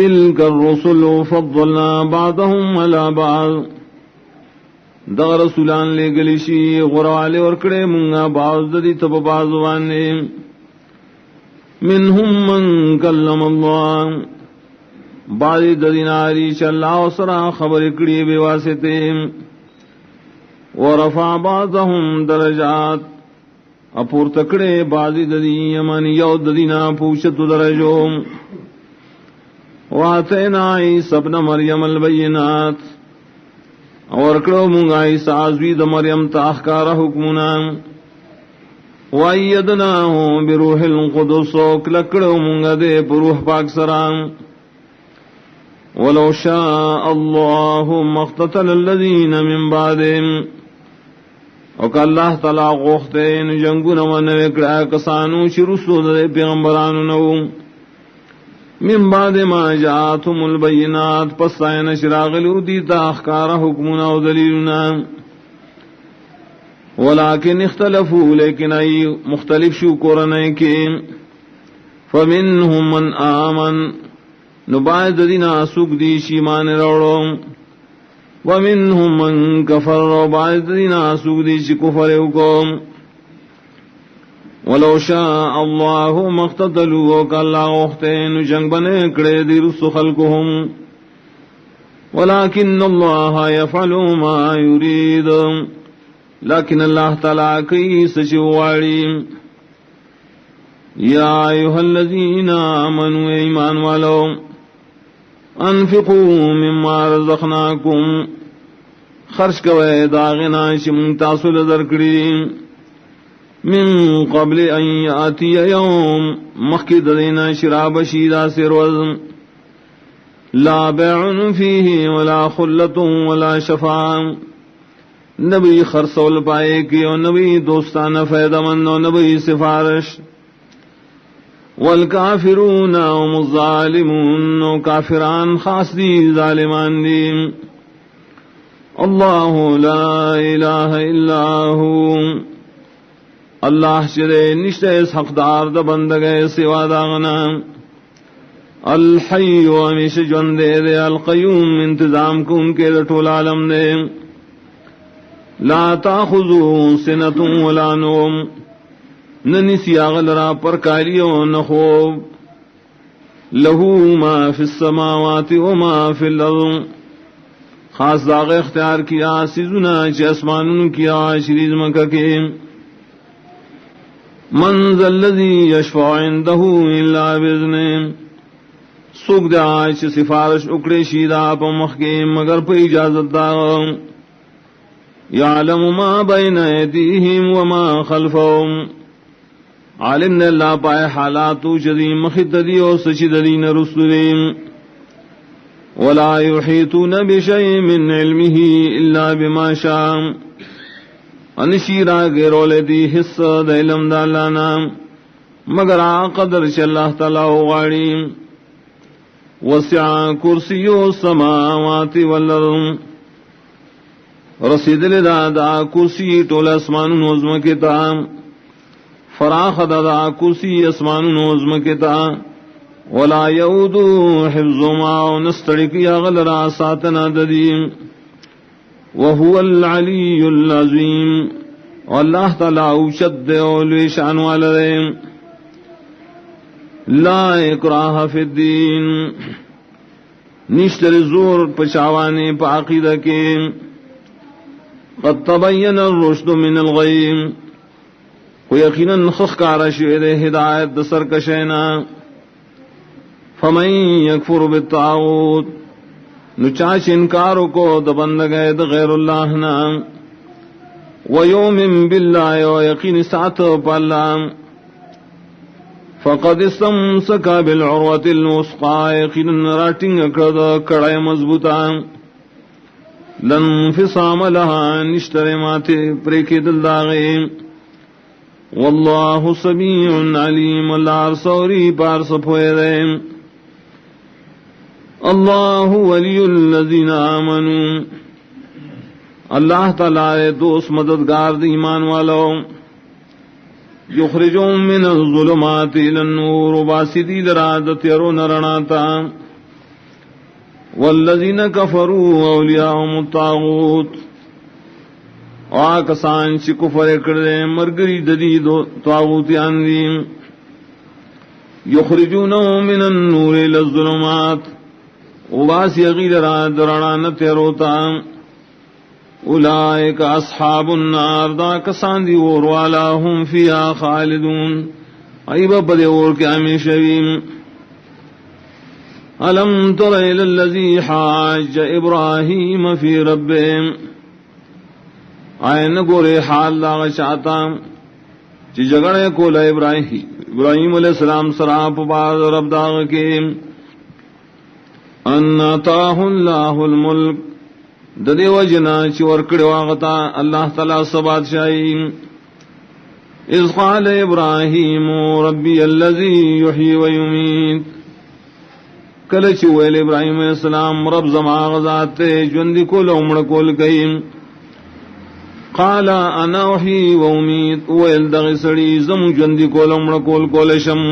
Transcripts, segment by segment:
تلك الرسل فضلنا بعضهم على بعض دا رسولان لے گلیشی غروالے ورکڑے منگا بعض دی تب بعض وانے منہم من کلم اللہ بعض دیناری چ اللہ سرا خبر کڑی بے واسطے ورفع بعضهم درجات اپور تکڑے بعض دی یمانی یو دینا پوشت درجو واتینا عیسی ابن مریم البینات اور کرو منگا عیسی عزوی د مریم تاخکار حکمنا وایدناہ بروح القدس لکڑو منگا دے بروح پاک سرام ولو شاء اللہ مقتتل الذین من بعدهم وک اللہ تعالی غوختے ان جنگون ونوکڑا کسانو شرسو دے پیغمبرانو نو من بعد ما جاءتهم البینات پس آئین شراغلو دیتا اخکار حکمنا و دلیلنا ولیکن اختلفو لیکن ای مختلف شو قرنے کے فمنهم من آمن نبائد دینا سوک دی شیمان روڑو ومنهم من کفر وبائد دینا سوک دی شی کفر حکم ولو شاء اللہ مقتتلوا وکاللہ اختین جنگ بنے کڑے دی رسو خلقهم ولیکن اللہ یفعل ما یرید لیکن اللہ تعالیٰ کی سچواری یا ایوہ الذین آمنوا ایمان والو انفقوا مما رزقناکم خرچ کوئے داغنا شمن تاسل درکڑی من قبل ان یاتی یوم مخید دینا شراب شیدہ سروز لا بیع فیہ ولا خلت ولا شفاع نبی خرسول پائے کی و نبی دوستان فیدہ مند و نبی سفارش والکافرون هم الظالمون و کافران خاص دی ظالمان دی اللہ لا الہ الا ہو اللہ شرے نشتے اس حقدار دا بندگے سوا داغنا الحی و ہمیش جوندے دے القیوم انتظام کو ان کے رٹول عالم دے لا تاخذو سنت ولا نوم ننی سیاغل را پر کاریو نخوب لہو ما فی السماوات و ما فی الارض خاص داغ اختیار کیا سیزنا چی اسمانون کیا شریز مکہ کے من ذا الذی یشفع عنده الا باذنہ سوک دے آج سفارش اکڑے شیدہ پا مخکے مگر پا اجازت دا یعلم ما بین ایدیہم وما خلفہم عالم نے اللہ پائے حالاتو جدی مخد دی و سچد دین رسولیم ولا یحیطون بشیء من علمہ الا بما شاء انشیرا گیرول دی حصہ دا علم دا اللہ نام مگر قدر چ اللہ تعالی غاڑی وسع کرسیو السماوات والارض رسید لدا دا کرسی ٹول اسمان نظم کے تام فراخ دا کرسی اسمان نظم کے تا ولا یعودو حفظهما ونستڑکی اغلرا ساتنا ددیم وهو العلی العظیم واللہ تعالی اوشد اولوی شان والدے لا اکراہ فی الدین نشتر زور پچاوانے پا عقیدہ کے قد تبین الرشد من الغیم کو یقیناً خخکار شعر ہدایت دسر کشینا فمن یکفر بالطاغوت نچاچ انکارو کو دبندگے غیر اللہ نام ویومن باللہ و یقین ساتھ پا اللہ فقد استمسک بالعروة الوثقى یقیناً راٹنگ کرد کڑای مضبوطا لن انفصام لها نشتر ماتے پریکی دل داغی واللہ سمیع علیم اللہ رسوری پارس پوئے دے اللہ ولی الذین آمنوا اللہ تعالی دوست مددگار دی ایمان والو یخرجون من الظلمات الى النور باسدی درادت یرون رناتا والذین کفروا اولیاءهم الطاغوت، کسان چی کفر کردے مرگری ددی دو طاغوتیان دی، یخرجونهم من النور الى الظلمات، وباسی غیر را درانہ تیروتا، اولئک اصحاب النار، دا کسان دی اور والا، هم فیہا خالدون، ایبا بدے اور کے ہمیشہ ویم۔ الم تر الی الذی حاج ابراہیم فی ربہ، آئین گورے حال داغ چاہتا چی جگڑے کولا ابراہیم علیہ السلام سراپ بعد رب داغ کے، ان آتاہ اللہ الملک، ددے وجنا چی ورکڑ واغتا اللہ تعالی سبات شائی، اذ قال ابراہیم ربی الذی یحیی ویمیت، کلچ ویل ابراہیم علیہ السلام رب زما ذات جوندی کول عمر کول کئ، قال انا احیی و امیت، ویل دغ سڑی زم جوندی کول عمر کول کولشم،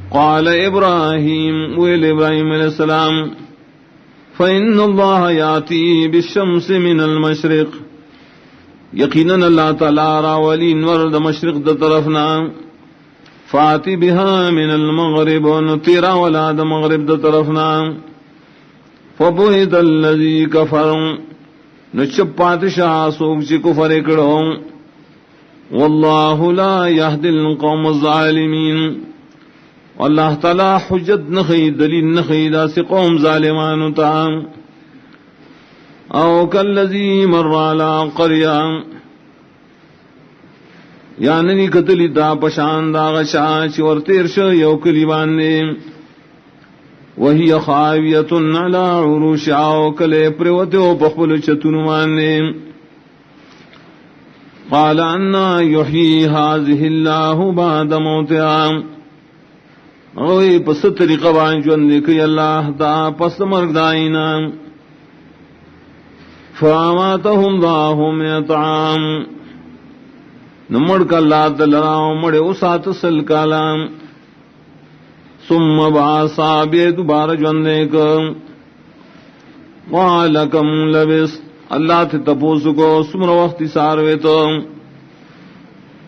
قال ابراہیم، ویل ابراہیم علیہ السلام، فإن اللہ یاتی بالشمس من المشرق، یقیناً اللہ تعالی راولی نور د مشرق د طرفنا، فاتی بها من المغرب، نتیرا ولا د مغرب د طرفنا، فبہت الذی کفر، نچپات شاہ سوک چی کفر کرو، واللہ لا یہدی القوم الظالمین، اللہ تعالی حجت نخی دلیل نخی دا سی قوم ظالمانو تا، او کالذی مر علی قریہ، یعنی قتلی دا پشان دا غشا چی ورتیر شو یو کلی باندے، وہی خاویت علی عروشها، کلے پریوتو پخبل چتنو باندے، قال انا یحیی هذه اللہ بعد موتها، اوی پس طریقہ بان جوندے کہ اللہ دا پس مرگ دائینا، فاماتہ اللہ مئۃ عام، نمڑ کا اللہ دلراؤ مڑے اسات سل کالا، ثم باسا بے دوبارہ جوندے کا، قال کم لبس، اللہ تے تپوس کو سمر وقت ساروے تو،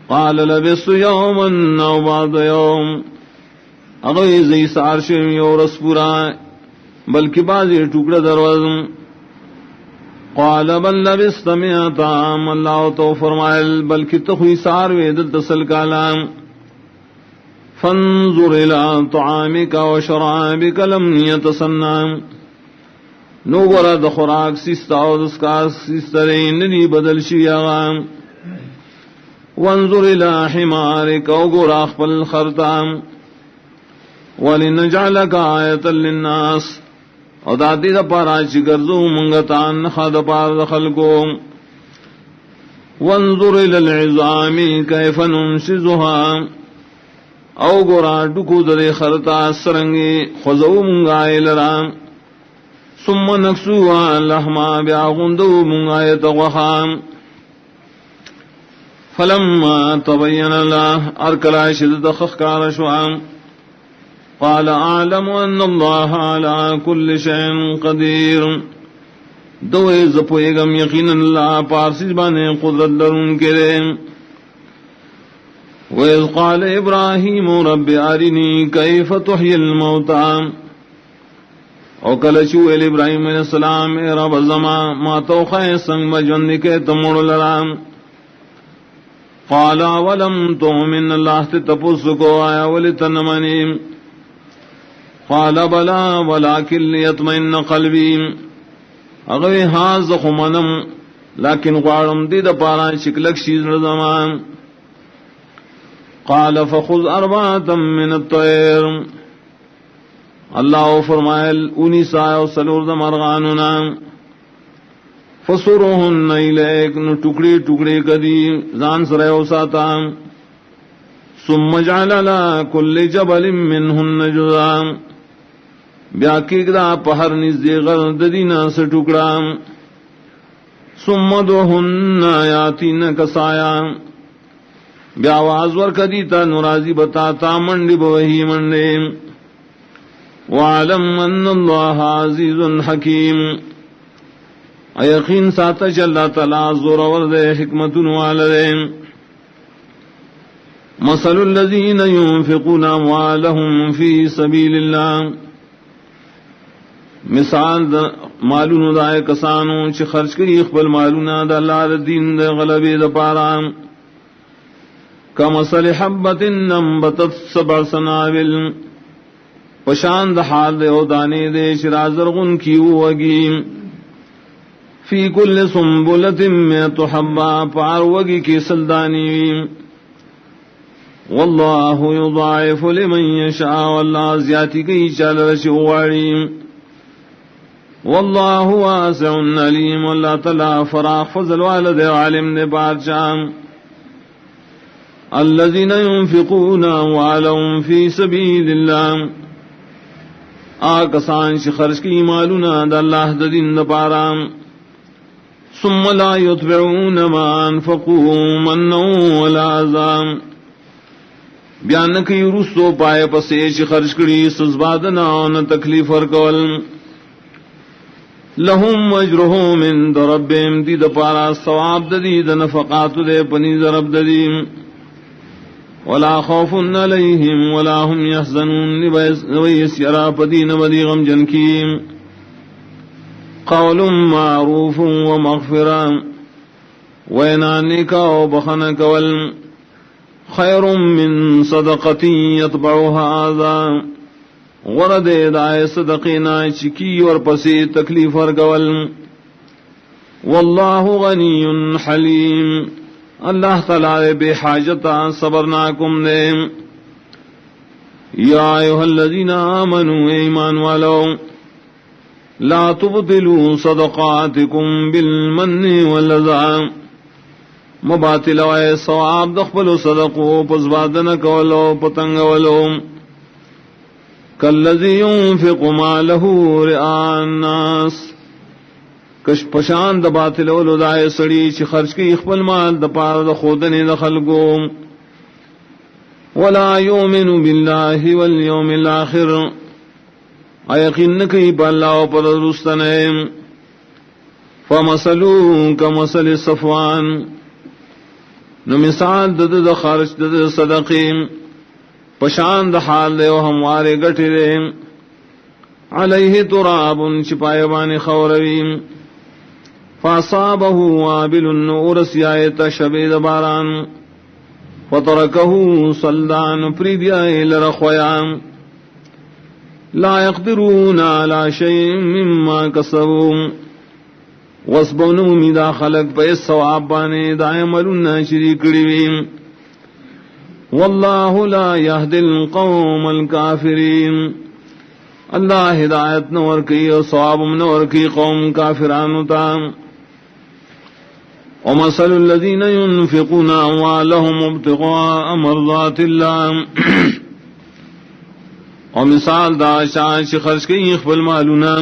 قال لبس یوما او بعد یوم، اگوی زی سارشم یو رس پورا بلکہ بازی ٹکڑا دروازم، قال بل لبست مئۃ عام، اللہ تو فرمائل بلکہ تخوی ساروے دل تسل کالا، فانظر الى طعامك وشرابك لم يتسنى، نو ورد خوراک سیستا و دسکا سیسترین ندی بدل شیعا، وانظر الى حمارك وگوراخ پل خرطام، وَلِنَجْعَلَكَ آیَةً لِلنَّاسِ، او دادی دا پارا چی گرزو منگتان خاد پار دا خلقو، وَانظُرِ لِلْعِظَامِ كَيْفَ نُنْشِزُهَا، او گورا ڈکو در خرطا سرنگی خوزو منگائے لرام، ثم نکسوها لحما بیاغندو منگائے تغوخام، فلما تبین اللہ، ارکلا شدد خخکار شوام، قال اعلم ان اللہ علی کل شیء قدیر، دوئے زپوئگم یقین اللہ پارسیز بانے قدرت درون کرے، وَإِذْ قَالَ إِبْرَاهِيمُ رَبِّ أَرِنِي كَيْفَ تُحْيِي الْمَوْتَى، او کلچو ایل ابراہیم علیہ السلام، اے رب زمان ما توخائے سنگ بجوندی کے تموڑ لرام، قَالَ وَلَمْ تُؤْمِنْ، اللہ تے تپس کو آیا ولتنمنی، قال بلا ولكن ليطمئن قلبي، اگوی ہاں زخمنم لیکن غارم دی دا پارا شکلک شیز رزمان، قال فخذ اربعة من الطير، اللہ فرمائل انی سایو سلور دا مرغانونا، فصرهن الیک، نو ٹکڑی ٹکڑی کدی زان سریو ساتا، ثم جعل لا كل جبل منهن جزءا، بیا کیگدا پہر نزدی غرد دینا سے ٹکڑا، ثم دعهن یاتینک سایا، بیا آواز ور کدیتا نرازی بتاتا منڈی بوہی منڈی، وَاعْلَمْ أَنَّ اللَّهَ عَزِيزٌ حَكِيمٌ یقین ساتا چ اللہ تعالی زور ور دے حکمت والے مثل الذین ينفقون اموالهم فی سبیل اللہ مثال مالونو دائے کسانو چ خرچ کری خپل مالونا د اللہ دین د غلبے د پارا کمثل حبۃ انبتت سبع سنابل پشان د حال دے او دانے دے شرازرغن کی وگی فی کل سنبلۃ مئۃ حبہ پاروگی کی سلدانی واللہ یضاعف لمن یشاء واللہ زیادتی کی چال رشواری واللہ واسع علیم واللہ تعالی فراخ فضل والد عالم نے بادشاہ الذین ينفقون اموالهم فی سبیل اللہ آکسان چ خرچ کی مالونا د اللہ د دین د پارا ثم لا يتبعون ما انفقوا منا ولا اذى بیان کی رسو پائے پسے چ خرچ کری سزبادنا نہ تکلیف ورکول لهم اجرهم عند ربهم دی د پارا ثواب د دی د نفقات دے پنی رب د دی ولا خوف علیہم ولا هم يحزنون ويسرا پدین ودی غم جن کی قول معروف ومغفرہ وینانک و بخنک ول خیر من صدقۃ یتبعها اذى ورد دائے صدقینا چکی اور پسی تکلیف ورگول واللہ غنی حلیم اللہ تعالی بے حاجتا صبرناکم دے یا ایھا الذین آمنوا ایمان والو لا تبطلوا صدقاتکم بالمن والأذى مباطل وائے ثواب دخبل صدقو پزبادن کولو پتنگ ولو کالذی ينفق ماله رئاء الناس کش پشان د باطل ولو دائے سڑی چی خرچ کی اخبل مال د پار د خودن د خلقو ولا یؤمن باللہ والیوم الاخر ایقین نکی پا اللہ و پر رستنیم فمثلو کمثل صفوان نو مثال د خرچ د صدقیم پشان د حال دے و ہموارے گٹی دے علیہ تراب چپائے بان خورویم فاصابہ وابل النور سیایت شبید باران فترکہ صلدان پریدیائی لرخویام لا يقدرون على شيء مما كسبوا واسبنوا مدا خلق پہ ثواب بانے دائملنا شریک کڑی واللہ لا يهدي القوم الكافرین اللہ ہدایت نور کی اور ثواب نور کی قوم کافرانو تا ومثل الذين ينفقون اموالهم ابتغاء مرضات الله اور مثال دا شان چ خرچ کی خپل مالونا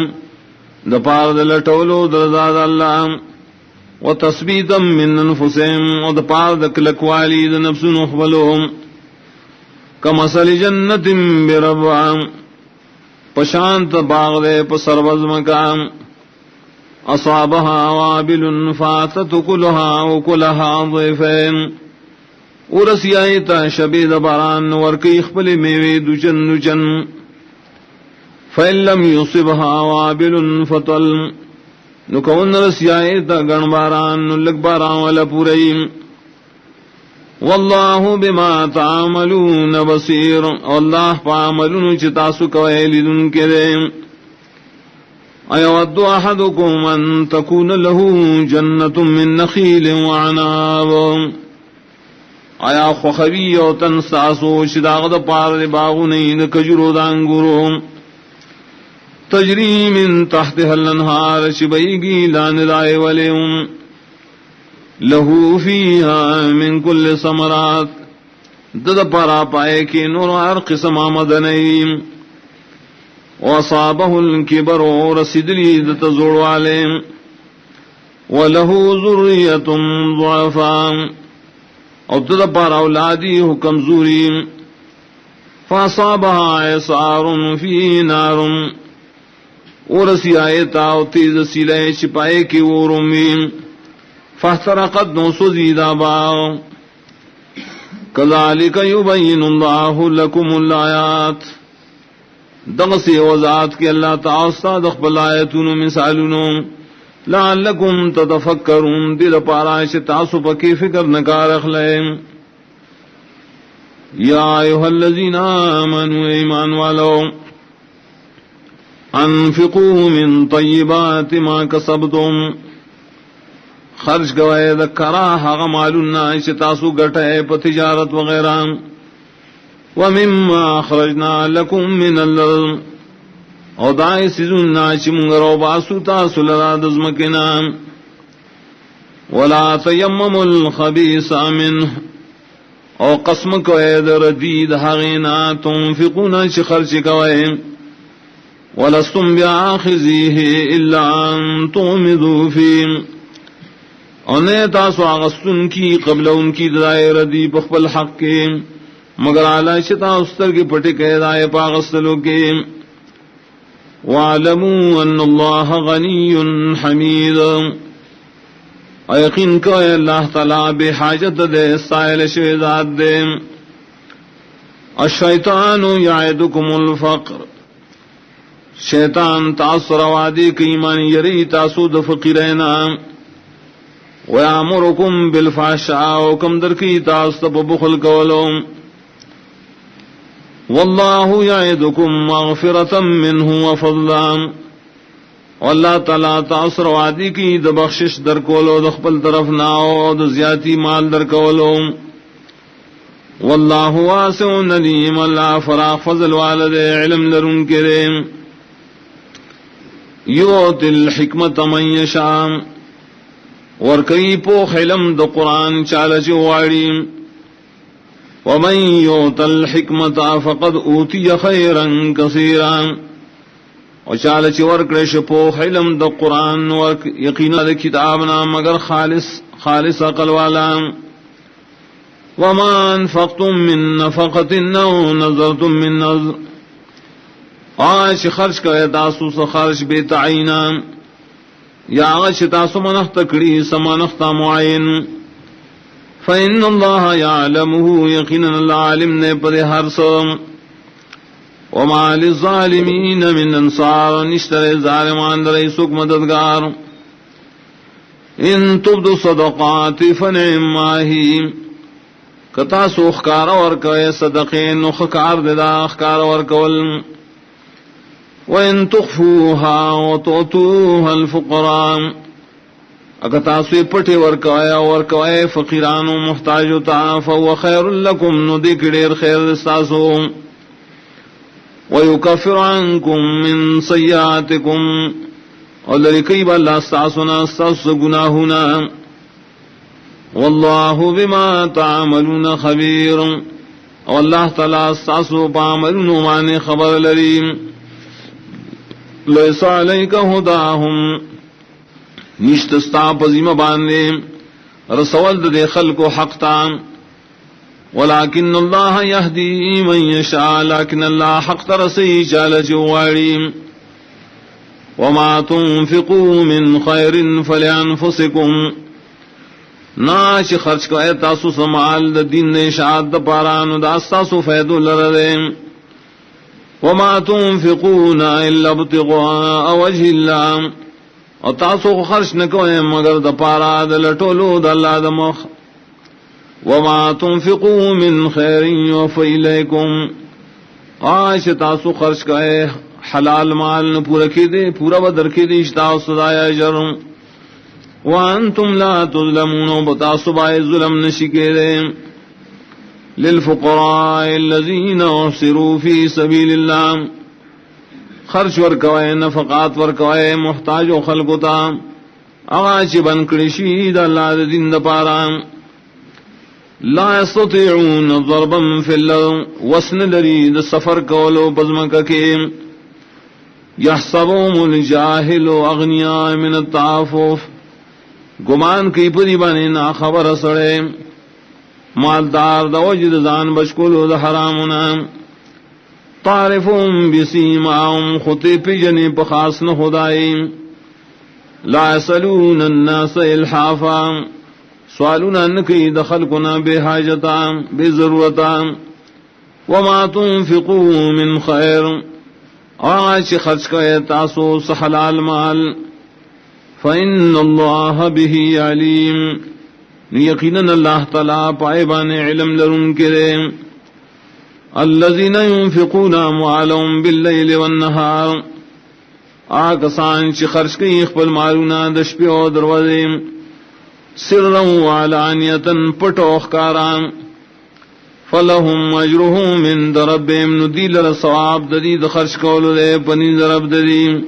د پار د لټولو د رضا اللہ و تثبیتا من انفسهم و د پار د کلکوالی د نفسونو خپلهم کمثل جنت بربع پشانت باغ دے پسروز مکام اصابها وابل فاتت کلها وکلها ضیفین ورسیایتا شبید باران ورکی اخبل میوے دوچن دوچن فإن لم يصبها وابل فطل نکون رسیایتا گن باران نلک باران والا پوریم واللہ بما تعملون بصیر اللہ پاملون چتاسو کوئے لدن کرے ایود احدکم ان تکون له جنت من نخیل وعناب آیا خوخوی او تنساسو شداغ دا پار باغو نین کجرو دانگورو تجری من تحتها الانہار شبیگی لان دائے ولیون لہو فیہا من کل ثمرات دد پارا پائے کی نور ہر قسم آمدنیم وصابہ الکبر رسدلی دت زوڑ والے ولہو ذریت ضعفا اور دد پارا اولادی ہو کمزوری فاصابها اعصار فيه نار ورسی آیتا و تیز سیلے چپائے کی ورمی فاحترقت نو سزیدا باغ کذالک یبین اللہ لکم الآیات دغسی وضاعت کے اللہ تعالی دخبل آیتون مثالون لعلکم تتفکرون دل پارائش تعصب کی فکر نکار اخلائم یا ایوہ الذین آمنوا ایمان والو انفقوا من طیبات ما کسبتم خرچ گوئے دکرا حق معلومنا تاسو گٹے پا تجارت وغیرہ ومما اخرجنا لکم من الارض او دائی سیزننا چمگرو باسو تاسو لرا دزمکنا ولا تیمم الخبیث منه او قسم کوئے دردید حقینا تنفقونا چی خرچ کوئے ولستم بآخذیہ الا ان تغمضوا فیم انہیں تاسو آغستن کی قبل ان کی دائر دی بخبل حق کے مگر علی شتا استر کی پٹی کے دائے پاغستلو کے وَاعْلَمُوا أَنَّ اللَّهَ غَنِيٌّ حَمِيدٌ یقین کو اللہ تعالیٰ بے حاجت دے سائل شویدات دے الشیطان یعدکم الفقر شیطان تاثر وادی کی ایمان یری تاسود فقیرینا ویامرکم بالفحشاء وکم در کی تاستب بخل کولو واللہ یعدکم مغفرتا منہ وفضلا اللہ تعالیٰ تاثر وادی کی د بخشش در کولو دخپل طرف ناو د زیادی مال در کولو واللہ واسع علیم اللہ فراغ فضل والد علم لرن کرے یوت الحکمت من یشاء ورکی پوخ علم د قرآن چالچ واڑی ومن یوت الحکمت فقد اوتی خیرا کثیرا اور چالچ ورکڑش پوخ علم د قرآن یقینا د کتابنا مگر خالص عقل والا وما انفقتم من نفقت او نظرتم من نظر آج خرچ کرے تاسو سے خرچ بے تعینہ یا آج تاسو منخت کڑی سمنخت معین فإن اللہ یعلمہ یقینا اللہ علم نے پر ہر سم وما للظالمین من انصار نشتر ظالمان در ایسوک مددگار ان تبدو صدقات فنعم ماہی کتا سو اخکار ورکوے صدقین اخکار ددا اخکار ورکول وَإِن تُخْفُوهَا وَتُؤْتُوهَا الْفُقَرَاءَ اکتا سوی پٹے ورکوائے فقیران و محتاجو تا فَهُوَ خَيْرٌ لَكُمْ ندک دیر خیر دستاسو وَيُكَفِّرُ عَنْكُمْ مِنْ سَيِّئَاتِكُمْ اور لرکی با اللہ استاسونا استاس گناہونا وَاللَّهُ بِمَا تَعْمَلُونَ خَبِيرٌ اور اللہ تعالیٰ استاسو پاملون مانے خبر لریم لیس علیک ہداہم نشتستا پزیم باندے رسول دے خلق و حق تام ولیکن اللہ یہدی من یشاء لیکن اللہ حق ترسی چال جواری وما تنفقوا من خیر فلانفسکم ناچ خرچ کو اے تاسو سمال دا دین اشاعت دا پارانو دا استاسو فیدو لردے وما تنفقون الا ابتغاء وجه الله اور تاسو خرچ نہ کوئے مگر د پارا د لٹولو د اللہ د مخ وما تنفقوا من خیر يوفى اليكم آج تاسو خرچ کرے حلال مال نہ پورا کی دے پورا بدر کی دے اشتا صدایا اجر وانتم لا تظلمون بتاسو بائے ظلم نشکے دے للفقراء الذين احصروا في سبيل الله خرچ ورکوائے نفقات ورکوائے محتاج و خلقتا اغاچ بنکڑی شید اللہ دین دپارا لا يستطيعون ضربا في الارض وسن لرید سفر کولو بزمک کے يحسبهم الجاهل اغنیاء من التعفف گمان کی پری بنے نا خبر سڑے مالدار دا وجد زان بشکلو دا حرامنا تعرفهم بسیماهم خطی پی جنی پخاص نہ خدائی لا يسألون الناس الحافا سوالون انکی دخل کنا بے حاجتا بے ضرورتا وما تنفقوا من خیر آج خرچ کرے تاسو سحلال مال فإن اللہ به علیم یقیناً اللہ تعالیٰ پائبان علم لرن کرے الذين ينفقون اموالهم بالليل والنهار آکسان چی خرچ کی اخبر مالونا دشپی و دروازیم سرا وعلانیتا پٹوخ کاران فلهم اجرهم من دربهم ندیل رسواب ددید خرچ کولو دے پنی درب ددیم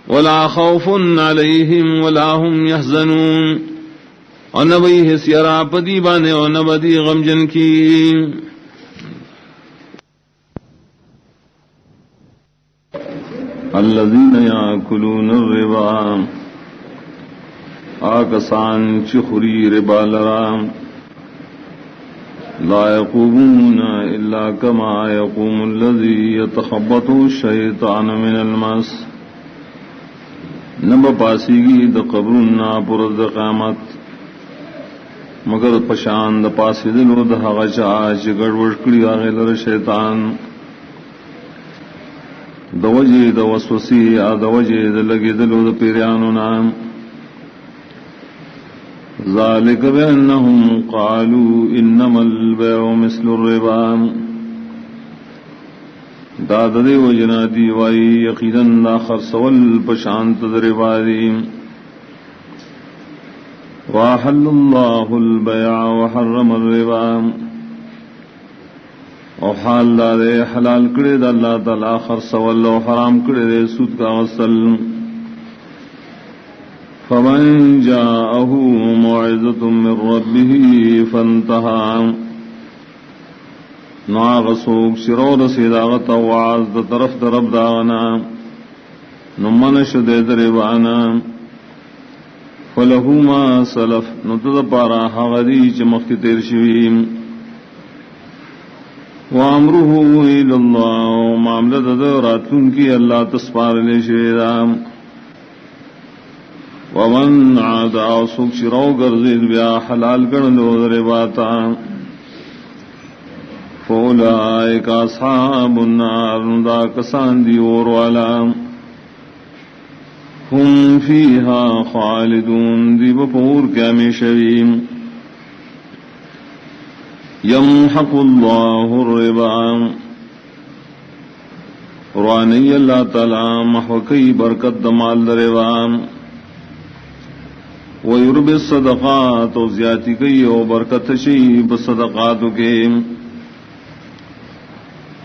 ولا خوف علیہم ولا هم يحزنون ونبی حسیرا پدی بانے ونبدی غمجن کی الذين يأكلون الربا آکسان چخری ربا لرام لا يقومون إلا كما يقوم الذي يتخبطه الشيطان من المس نب پاسیگی د قبرنا پر د قیامت مگر پشان د پاسیدلو د هغه چا چې ګډوډ کړی هغه لر شیطان د وجه د وسوسې او د وجه د لګېدلو د پیرانو نام ذلك بأنهم قالوا إنما البيع مثل الربا دا د دې وجنا دی وای یقینا دا خرڅول پشانت د ربا دی وحل الله البيع وحرم الربا او حال دے حلال کرے دا اللہ تعالی خرڅول او حرام کرے دے سود کا غسل فمن جاءه موعظة من ربه فانتهى ناغسوک شرور سیداغت وعاز دا طرف دا رب داغنا نمانش دے دربانا فلہو ما سلف نتد پارا حغدی چمخت تیر شویم وامرہ الى اللہ معاملت راتون کی اللہ تسپار لے شیدام ومن عاد آسوک شراو گرزید بیا حلال کرنلو درباتا فولائک اصحاب النار دا کسان دی اور والا ہم فیہا خالدون دی بپور کیا میں شویم یمحق اللہ الربا روانی اللہ تعالی محوکی برکت دمال دربا ویربی الصدقات و زیادی کی و برکت شیب الصدقات کے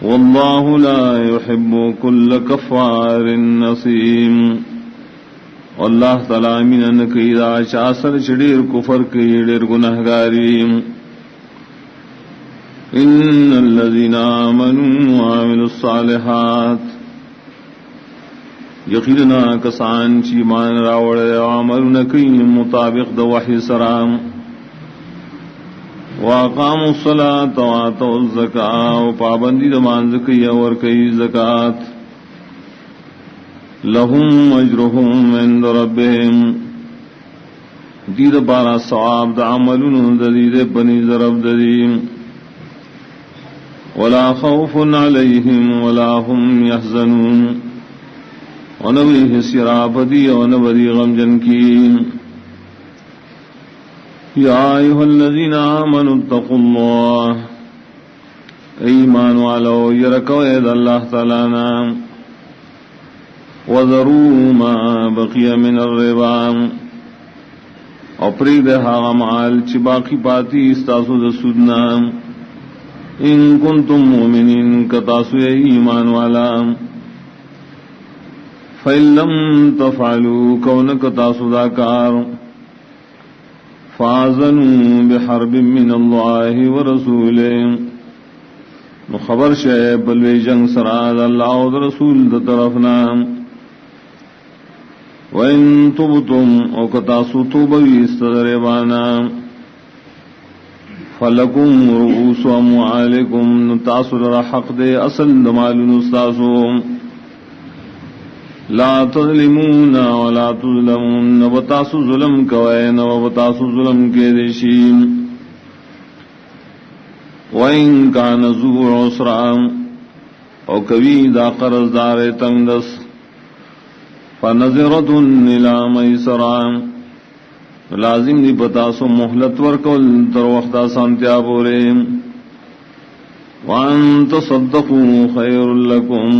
واللہ لا يحب كل کفار نصیم اللہ تعالی من کیدا چاسر چڑیر کفر کی ڈیر گنہگاری ان الذين آمنوا وعملوا الصالحات یقینا کسان چی مان راوڑ عمل نکی مطابق د وحی سرام واقاموا الصلاة وآتوا الزکاة و پابندی دمان زکی اور کئی زکاة لهم اجرهم عند ربهم دید پارا ثواب دا عملون دید بنی ضرب ددیم ولا خوف علیہم ولا هم يحزنون ونبی سرابدی ونبی غمجن کی یا ایھا الذین آمنوا اتقوا اللہ ایمان والو یرکو اید اللہ تعالی نام وذروا ما بقی من الربا اپرید ہاغ مال چی باقی پاتی استاسو دا سودنا ان کنتم مومنین کتاسو ایمان والا فَإِن لَّمْ تَفْعَلُوا كَوْنَكَ تَاسُدَاكَارٌ فَآذَنُوا بِحَرْبٍ مِّنَ اللَّهِ وَرَسُولِهِ خبر شے بلوی جنگ سراد اللہ و رسول دا طرفنا وَإِن تُبْتُمْ او کتاسو توبوی استدربانا فلکم رؤوس اموالکم نتاسو لرا حق دے اصل دمال نستاسو لا تظلمون ولا تظلمون نبتاسو ظلم کوئے نبتاسو ظلم کے دیشیم وَإِن كَانَ ذُو عُسْرَةٍ او کبھی دا قرض دار تنگ دس فَنَظِرَةٌ إِلَى مَيْسَرَةٍ لازم دی بتاسو محلت ورکل تر وقت سانتیا بولے وَأَن تَصَدَّقُوا خَيْرٌ لَكُمْ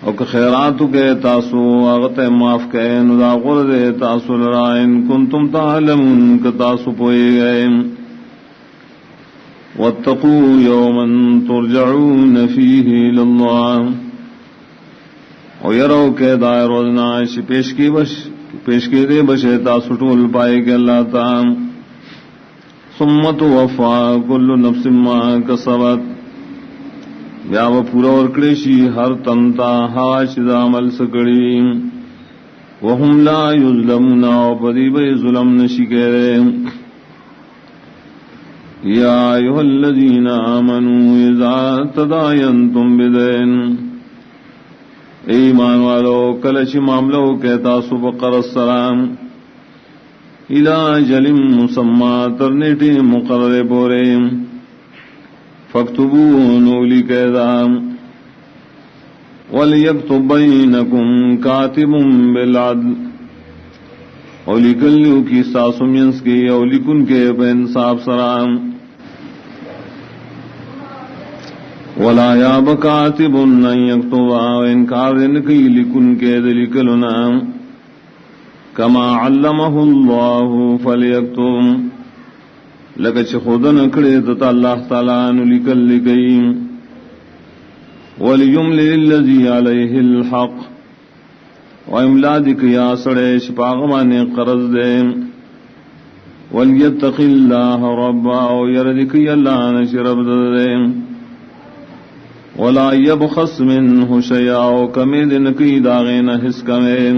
او کہ خیراتو کے تاسو آغت معاف کے ندا غرد تاسو لرائن کنتم تعلمون کہ تاسو پوئے گئے واتقوا يوما ترجعون فيه الى الله او یرو کہ دائر روزنا پیش کی دے بشے تاسو ٹول پائے کہ اللہ تعالی ثم توفى كل نفس ما كسبت بیا و پورا ورکڑیشی ہر تنتا ہاش دا عمل سکڑی وهم لا یظلمون او بدی بے ظلم نشی کرے یا ایھا الذین آمنوا اذا تداینتم بدین ایمان والو کلچ معاملو کہتا سبقر السلام الى اجل مسمى ترنیٹی مقرر بورے فاکتبوا نولی قیدام وَلْيَكْتُبْ بَيْنَكُمْ كَاتِبٌ بِالْعَدْلِ اولی کلیو کی ساسمینس کی اولی کن کے بینصاف سرام وَلَا يَابَ كَاتِبٌ أَن يَكْتُبَ وَإِنْكَارٍ لِكِي لِكُنْ کے دلکلنا كَمَا عَلَّمَهُ اللَّهُ فَلْيَكْتُبْ لکچ خودن کڑے تتا اللہ تعالیٰ نلکل لکیم وَلِيُمْلِلِ الَّذِي عَلَيْهِ الْحَقِّ وَإِمْلَادِكَ يَا سَڑے شپاغمانے قرض دے وَلْيَتَّقِ اللَّهَ رَبَّا وَيَرَدِكَ يَلَّا نَشْرَبْ دے وَلَا يَبْخَسْ مِنْهُ شَيْئًا وَكَمِدْ نَكِي دَاغِنَ حِسْكَمِن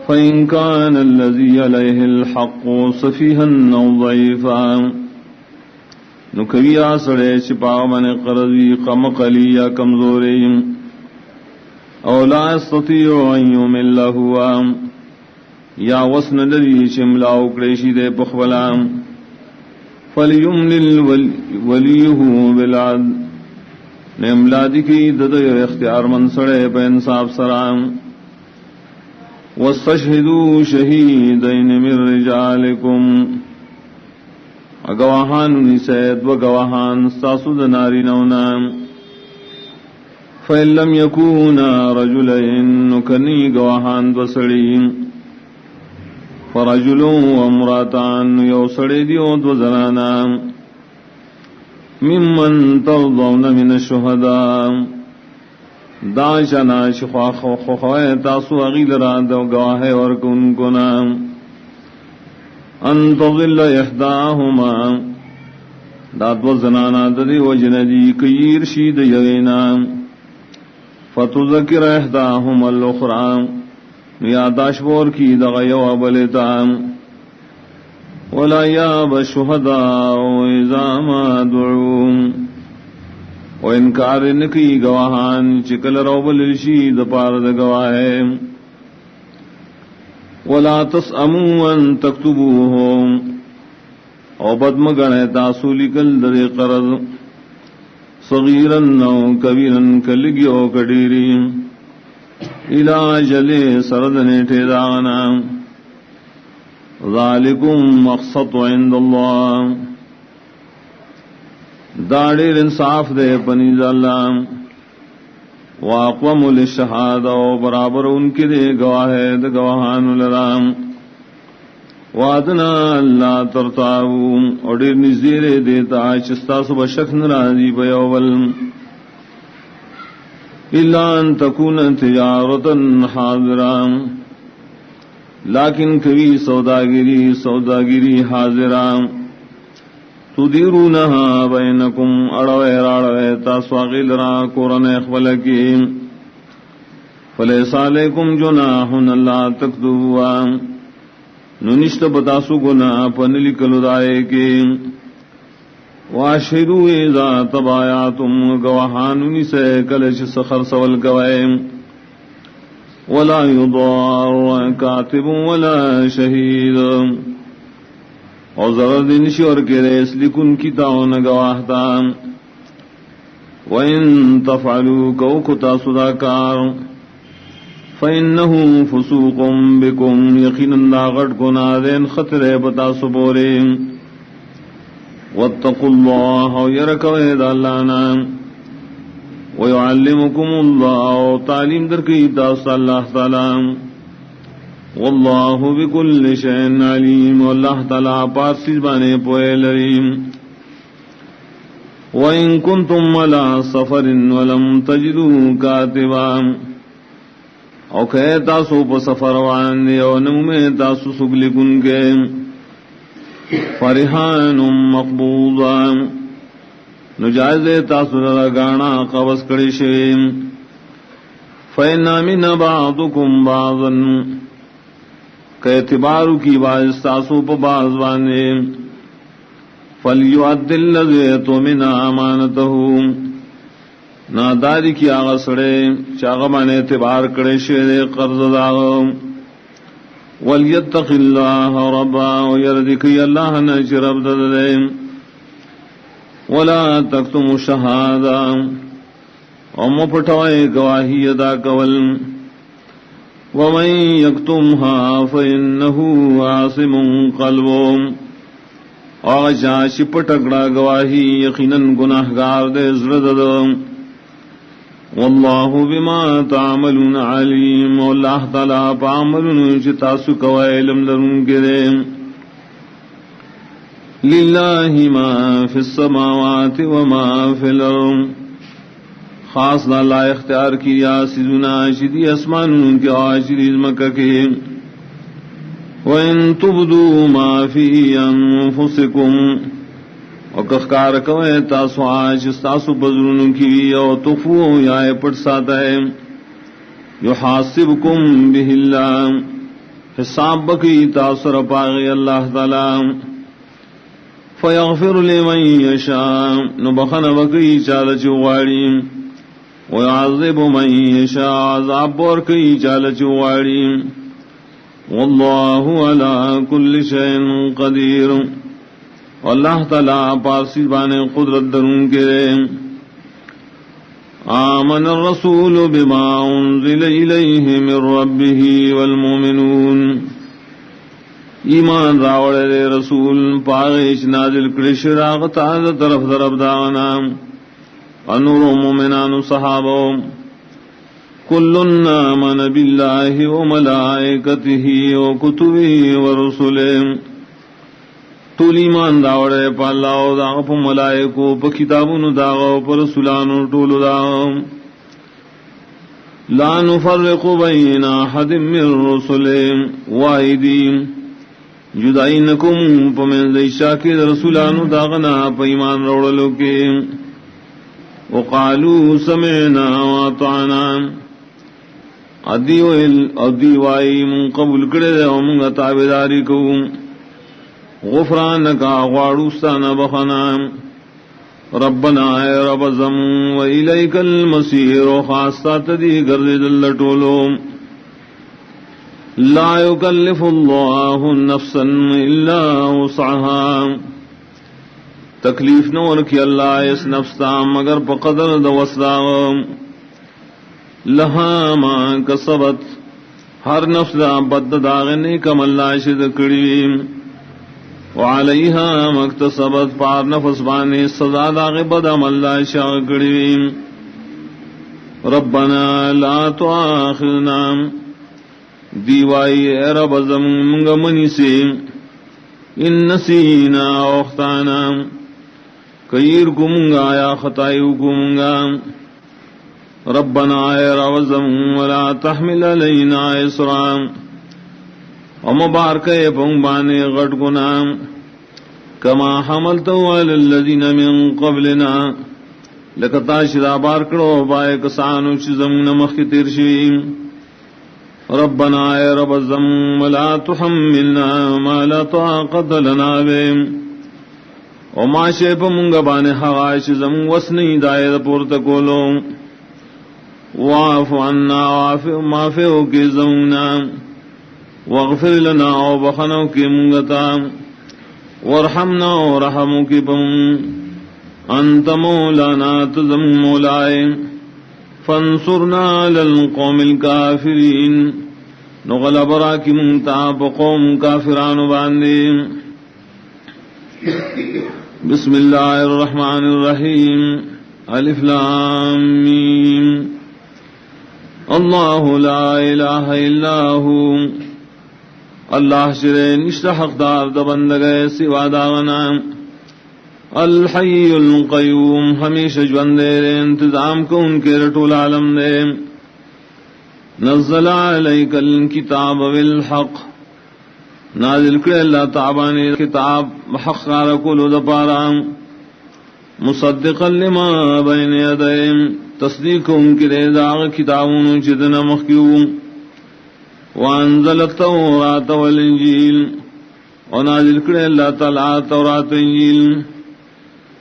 فَإِنْ كَانَ الَّذِي عَلَيْهِ الْحَقُّ صَفِيهًا أَوْ ضَعِيفًا نُكَوِي آسَڑے شپاو من قرضی قمقلی یا کمزوری او لا يستطيع أن يملّه یا وسن لری شملاو کریشی دے پخبلام فَلْيُمْلِلْ وَلِيُّهُ بِالْعَدْلِ نملادی کی ددر اختیار من سڑے پہ انصاف سرام وَاسْتَشْهِدُوا شَهِيدَيْنِ مِن رِجَالِكُمْ اگواہان نسید وگواہان ساسود ناری نونام فَإِن لَّمْ يَكُونَا رَجُلَيْن نُكَنِي گواہان بسڑیم فَرَجُلٌ وَامْرَأَتَانِ یوسڑی دیو دو زنانام مِمَّن تَرْضَوْنَ مِنَ الشُّهَدَاءِ داشنا شخواہ تاسو اغیل را دو گواہ اور کن کنام ان تضل احداہما داد و زنانا ددی و جندی کیر شید یغینام فتذکر احداہما الاخرام یاداش بور کی دغیو ابلتام ولا یاب الشہداء اذا ما دعوم و انکار نکی گواہان چکل روبل رشید پارد گواہے ولا تسأموا ان تکتبوہم او بدم گنے تاسو لکل در قرض صغیرن او کبیرن کلگیو کڈیری الى اجل سردن ٹھیدانا ذالکم مقصد عند اللہ داڑیر انصاف دے پنیز اللہ واقوم للشہاد و برابر ان کے دے گواہ دے گواہان لرام وادنا اللہ ترتاو اور دیر نزدیر دیتا چستا صبح شکن راضی بیوول الا ان تکون تجارتا حاضرام لیکن کبھی سوداگری حاضرام تدیرونها بینکم اڑوے راڑوے تاسواغی لرا قرآن اخبلکی فلیس علیکم جناح اللہ تکتبوا ننشت بتاسو گنا پن لکلو دائے کے واشہدو اذا تبایاتم گواہانونی سے کلش سخر سول گوائے ولا یضار کاتب ولا شہید اور ضرر دنشی اور کے ریس لکن کی تاؤن گواہتا وَإِن تَفْعَلُوا كَوْكُتَا صُدَاكَارٌ فَإِنَّهُ فُسُوقٌ بِكُمْ يَقِينًا داغٹ گناہ دین خطر بتا سبورے وَاتَّقُوا اللَّهَ وَيَرَكَوَيْدَ اللَّهَ وَيُعَلِّمُكُمُ اللَّهُ تعلیم در کی تاس اللہ تعالی وَاللَّهُ بِكُلِّ شَيْءٍ عَلِيمٌ واللہ تعالی پارسیز بانے پوئے لریم وَإِن كُنتُمْ عَلَى سَفَرٍ وَلَمْ تَجِدُوا كَاتِبًا او کہ تاسو پا سفر واندے او نمو تاسو سگلکن کے فرحان مقبوضا نجائز تاسو لگانا قبض کری شویم فَإِنَّ مِنَ بَعْضُكُمْ بَعْضًا کہ اعتبارو کی باز تاسو پا باز واندے فَلْيُعَدِّ الَّذِي اؤْتُمِنَ أَمَانَتَهُ ناداری کی آغا سڑے چاغمان اعتبار کرے شیرے قرض داغا وَلْيَتَّقِ اللَّهَ رَبًّا وَيَرْضِكِ اللَّهَ نَجْ رَبْ دَدَدَيْ وَلَا تَكْتُمُ الشَّهَادَةَ وَمُپْٹَوَئِ گواہی ادا کول وَمَنْ يَكْتُمْهَا فَإِنَّهُ عَاصِمٌ قَلْبُهُ اور جا شپٹکڑا گواہی یقیناً گناہگار دے زرد واللہ بما تعملون علیم واللہ تعالیٰ پاملون چتاسو کو علم لرون کے دے للہ ما فی السماوات وما فی الارض خاص اللہ اختیار کیا سیدنا شدی اسمانون کے آشریز مکہ کے وَإِن تُبْدُوا مَا فِي أَنفُسِكُمْ وَكَخْكَارَ كَوَئے تاسو آج استاسو بزرونو کی او تخفو یا پڑ ساتا ہے يُحَاسِبْكُمْ بِهِ اللَّهِ حساب بکی تاثر پاغی اللہ تعالی فَيَغْفِرُ لِمَنْ يَشَاءُ نبخن بکی چالچ غاڑی وَيَعَذِّبُ مَنْ يَشَاءُ عذاب بورکی چالچ غاڑی واللہ علی کل شیء قدیر اللہ تعالی پارسی بانے قدرت درون کے آمن الرسول بما انزل الیہ من ربہ والمؤمنون ایمان راوڑے دے رسول پاغیش نازل کرش راغتا طرف طرف داغنا انور مومنان صحابہ کلن آمن باللہ وملائکتہ وکتبہ ورسلہ طول ایمان داوڑے پا اللہ و داغ پا ملائکو پا کتابون داغ پا رسولانو طول داغ لا نفرق بین احد من رسلہ وائدین جدائی نکم پا من دیشا کے رسولانو داغنا پا ایمان روڑلو کے وقالو سمعنا واطعنا ادیوائی من قبول کرے دے ومنگا تابداری کو غفرانکا غاڑوستانا بخنا ربنا اے رب زمون و الیک المصیر و خاصتا تدی گرد دلٹولو لا یکلف اللہ نفسا الا وسعها تکلیف نور کی اللہ اس نفستا مگر پقدر دوسدا لہا ما کسبت ہر نفس دا بد داغنے کم اللہ شد کریم وعلیہا مکتسبت پار نفس بانے سزا داغ بدم اللہ شاہ کریم ربنا لا تؤاخذنا دیوائی اے رب زمونگ منی سے ان نسینا اختانا کیر کمنگا یا خطائیو کمنگا ربنا اے رب زمون ولا تحمل علینا اسرا ومبارک پنگ بانے غٹ گناہ کما حملتو علی الذین من قبلنا لکتا شدا بار کرو بائے کسانو چی زمون مخی تیر شویم ربنا اے رب الذنب لا تحملنا ما لا طاقت لنا به وما شیپ منگا بانے حغائش زم وسنی دائد پورت کولو وعف عنا معفو کی زمنا واغفر لنا وبخنو کی منگتا وارحمنا ورحمو کی پم انت مولانا تزم مولائے فانصرنا للقوم الكافرین نغلب راکی منتا بقوم کافران باندے بسم اللہ الرحمن الرحیم الف لام میم اللہ لا الہ الا ہو اللہ شرے نشت حقدار دا بندگے سوا داغنا الحی القیوم ہمیشہ جوندے انتظام کو ان کے رٹول عالم دے نزل علیک الکتاب بالحق نازل کرے اللہ تعالی نے کتاب حق کارکولو دپارا مصدقا لما بین یدیم تصدیق ان کے داغ کتابون چدنا مخیوم وانزل التوراۃ والانجیل اور نازل کرے اللہ تعالی تورات و انجیل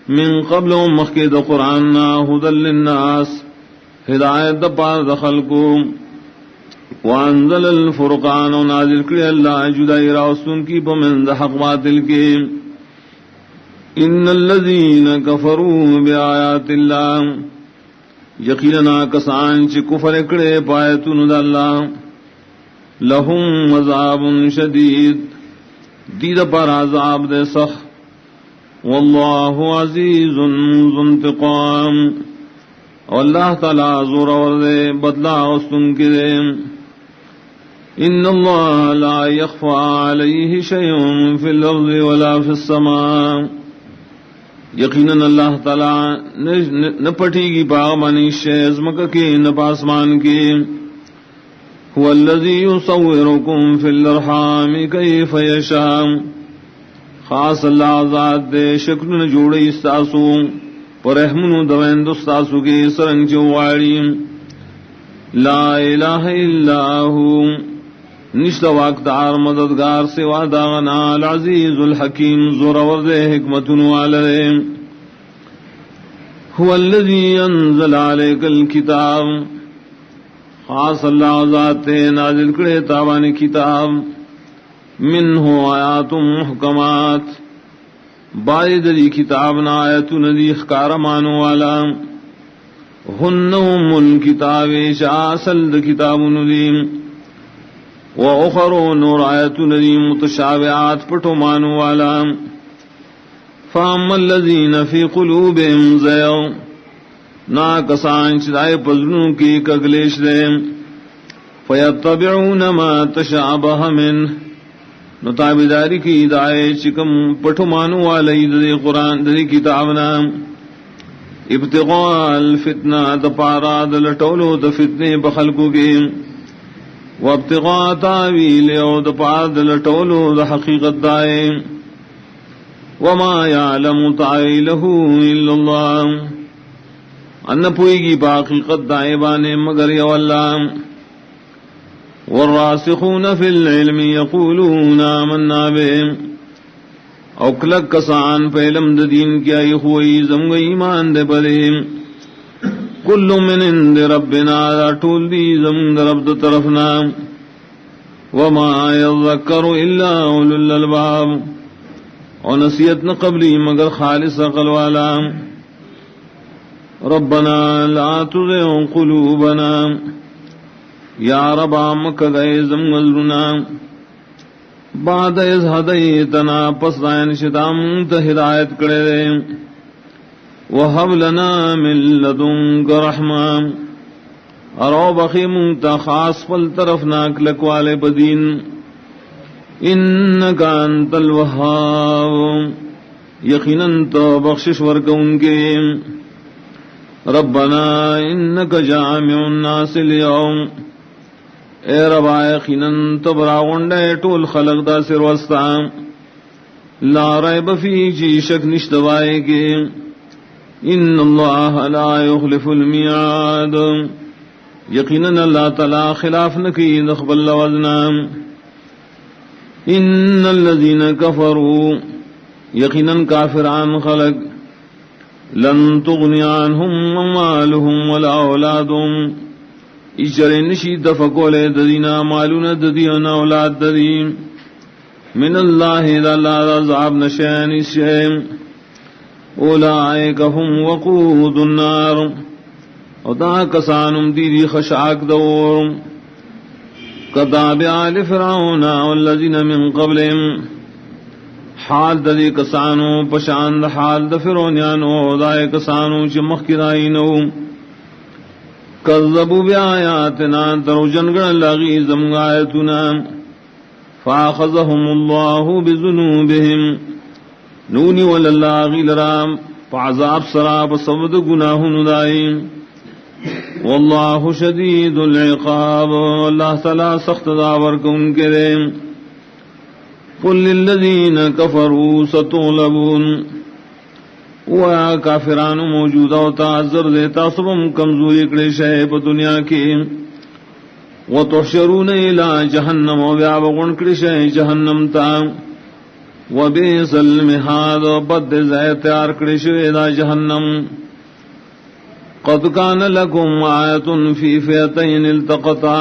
من قبل مخید قرآن ہدى للناس ہدایت دپار دخل کو وانزل الفرقان و نازل کرے اللہ جدائی راستن کی پمند حق باطل کے ان الذین کفروا بآیات اللہ یقیننا کسان چی کفر کرے پایتون دا اللہ لہم عذاب شدید دید پر عذاب دے سخ واللہ عزیز ذو انتقام واللہ تعالی زور ورد بدلا استن کے دے ان اللہ لا يخفى علیہ شیء فی الارض ولا فی السماء یقیناً اللہ تعالی نہ پٹی گی پاغمانی شیز مکہ کی نہ پاسمان کی هو الذی یصورکم فی الارحام کیف یشاء خاص اللہ ذات دے شکل نہ جوڑی استاسو پر رحمن دوین دستاسو کی سرنگ چواری لا الہ الا ہو نشت واقتار مددگار سوا داغنا العزیز الحکیم زورور دے حکمتن والدے هو الذی انزل علیک الکتاب خاص اللہ ذات نازل کرے تابانی کتاب منہ آیات محکمات باید دی کتاب نا آیت ندی اخکار مانو والا ہنہم الکتاب شاسل دی کتاب ندیم وَأُخَرُ نور آیت ندی متشابہات پٹو مانو والا فَأَمَّا الَّذِينَ فِي قُلُوبِهِمْ زَيْغٌ نا کسان چدائے پزنوں کی کگلیش دے فَيَتَّبِعُونَ مَا تَشَابَهَ مِنْهُ نتابداری کی دائے چکم پٹو مانو والی دے قرآن دے کتابنا ابتغاء الفتنہ دپارا دلٹولو دفتنے بخلقو کی وابتغاء تاویل او دپارا دلٹولو دحقیقت دائے وما یعلم تاویلہ الا اللہ ان پوئی گی باقیقت دائے بانے مگر یو اللہ والراسخون فی العلم یقولون آمنا به او کلک کسان پہ علم دین کیا یخوئی زمگ ایمان دے پدے کل من عند ربنا طول دی زمگ رب دے طرفنا وما یذکر الا اولو الالباب او نصیحت نہ قبلی مگر خالص عقل والا ربنا لا تزغ قلوبنا یا ربا مکہ گئے زمگلنا بعد از ہدیتنا پس دائن شدام تا ہدایت کرے دے وہب لنا من لدنک رحمہ ارو بخی منتا خاص پل طرف ناک لکوالے بدین انکا انت الوہاب یقیناً تو بخشش ورکون کے ربنا انکا جامع الناس اليوم اے ربا یقیناً تبراغنڈے ٹول خلق دا سر وستا لا ریب فی چی شک نشتوائے کے ان اللہ لا یخلف المیعاد یقیناً اللہ تعالی خلاف نکی نخبل وزنا. ان الذین کفروا یقیناً کافران خلق لن تغنی عنہم اموالہم ولا اولادہم اشر نشی دفقول ددینا مالون ددین اولاد ددین من اللہ دا اللہ عذاب نشان الشیم اولئک هم وقود النار او دا کسانم دیدی خشاک دور کداب آل فرعون والذین من قبلهم حال ددی کسانو پشاند حال د فرعونانو دای کسانو چې مخکې راینو کذبوا بآیاتنا دروجن گن لغی زمغ آیتنا فاخذهم الله بذنوبهم نونی واللہ غیلرام فعذاب سراب صبد گناہن دائیم واللہ شدید العقاب اللہ تعالی سخت داور کن کرے. قل للذین کفروا ستغلبون ویا کافران موجودہ و تعذر دیتا سبم کمزوری کڑی شیب دنیا کی وتحشرون الى جہنم و بیابغن کڑی شیب جہنم تا وبئس المہاد بد زیتیار کڑی شیب جہنم. قد کان لکم آیت فی فیتین التقطا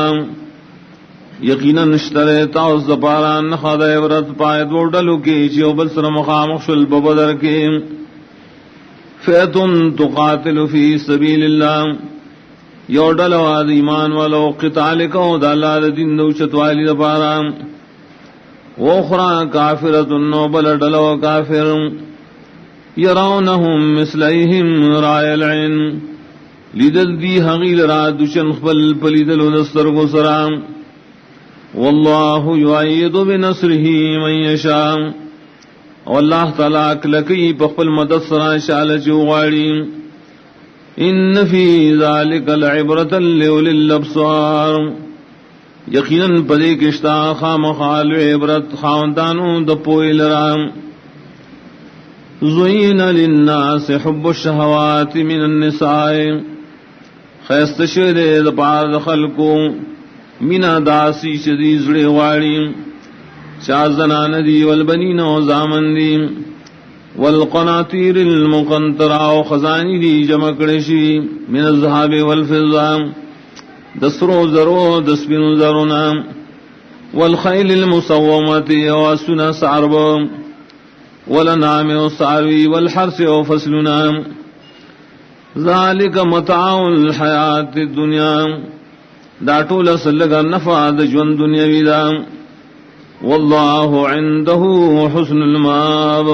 یقیناً اشترے تاؤس دپاران نخد عبرت پائے دو ڈلو کی چیو بسر مخامخ شل ببدر کی فیتن تقاتل فی سبیل اللہ یو ڈلو آد ایمان والو قتال کو دا اللہ دین دوشت والی دپاران وخرا کافرت نو بل ڈلو کافر یرونہم مثلیہم رائے العین لیدل دی حقیل را دشن خبل پلیدل دستر کو سرام واللہ یعید بنصرہ من یشاء واللہ تعالی کلکی پخپل مدد سرا شال چوغاڑی. ان فی ذالک لعبرۃ لأولی الابصار یقیناً پدے کشتا خامخال عبرت خاوندانو دپوئی لرام. زین للناس حب الشہوات من النساء خیست شدے دپار خلقو مینا داسی شدی زڑے واڑی شازنان دی والبنین و زامن دی والقناطیر المقنطرہ و خزانی دی جمکڑشی من الذهب والفضہ دسرو زرو دسبن زرنا والخیل المصومت و سنا سعرب والانعام و سعروی والحرس و فصلنا ذالک متاع الحیات الدنیا دا طول سلگا نفع دا جون دنیاوی دا واللہ عنده حسن المآب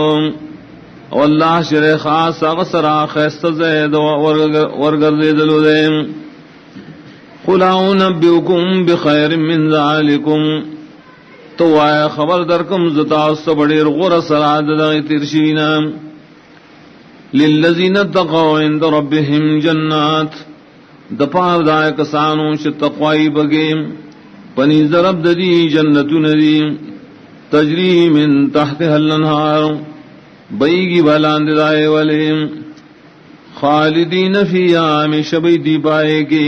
واللہ شر خاص اغسرا خیست زید ورگر زیدلو دے. قل اعنبئکم بخیر من ذالکم تو آیا خبر درکم زتاست بڑیر غر سراد دا ترشینا للذین اتقوا عند ربهم جنات دپار دائے کسانوں سے تقوائی بگے پنی ضرب ددی جنت ندی تجری من تحت الانہار بیگی بالاند دائے والے خالدین فیہا ہمیشہ بیدی پائے کے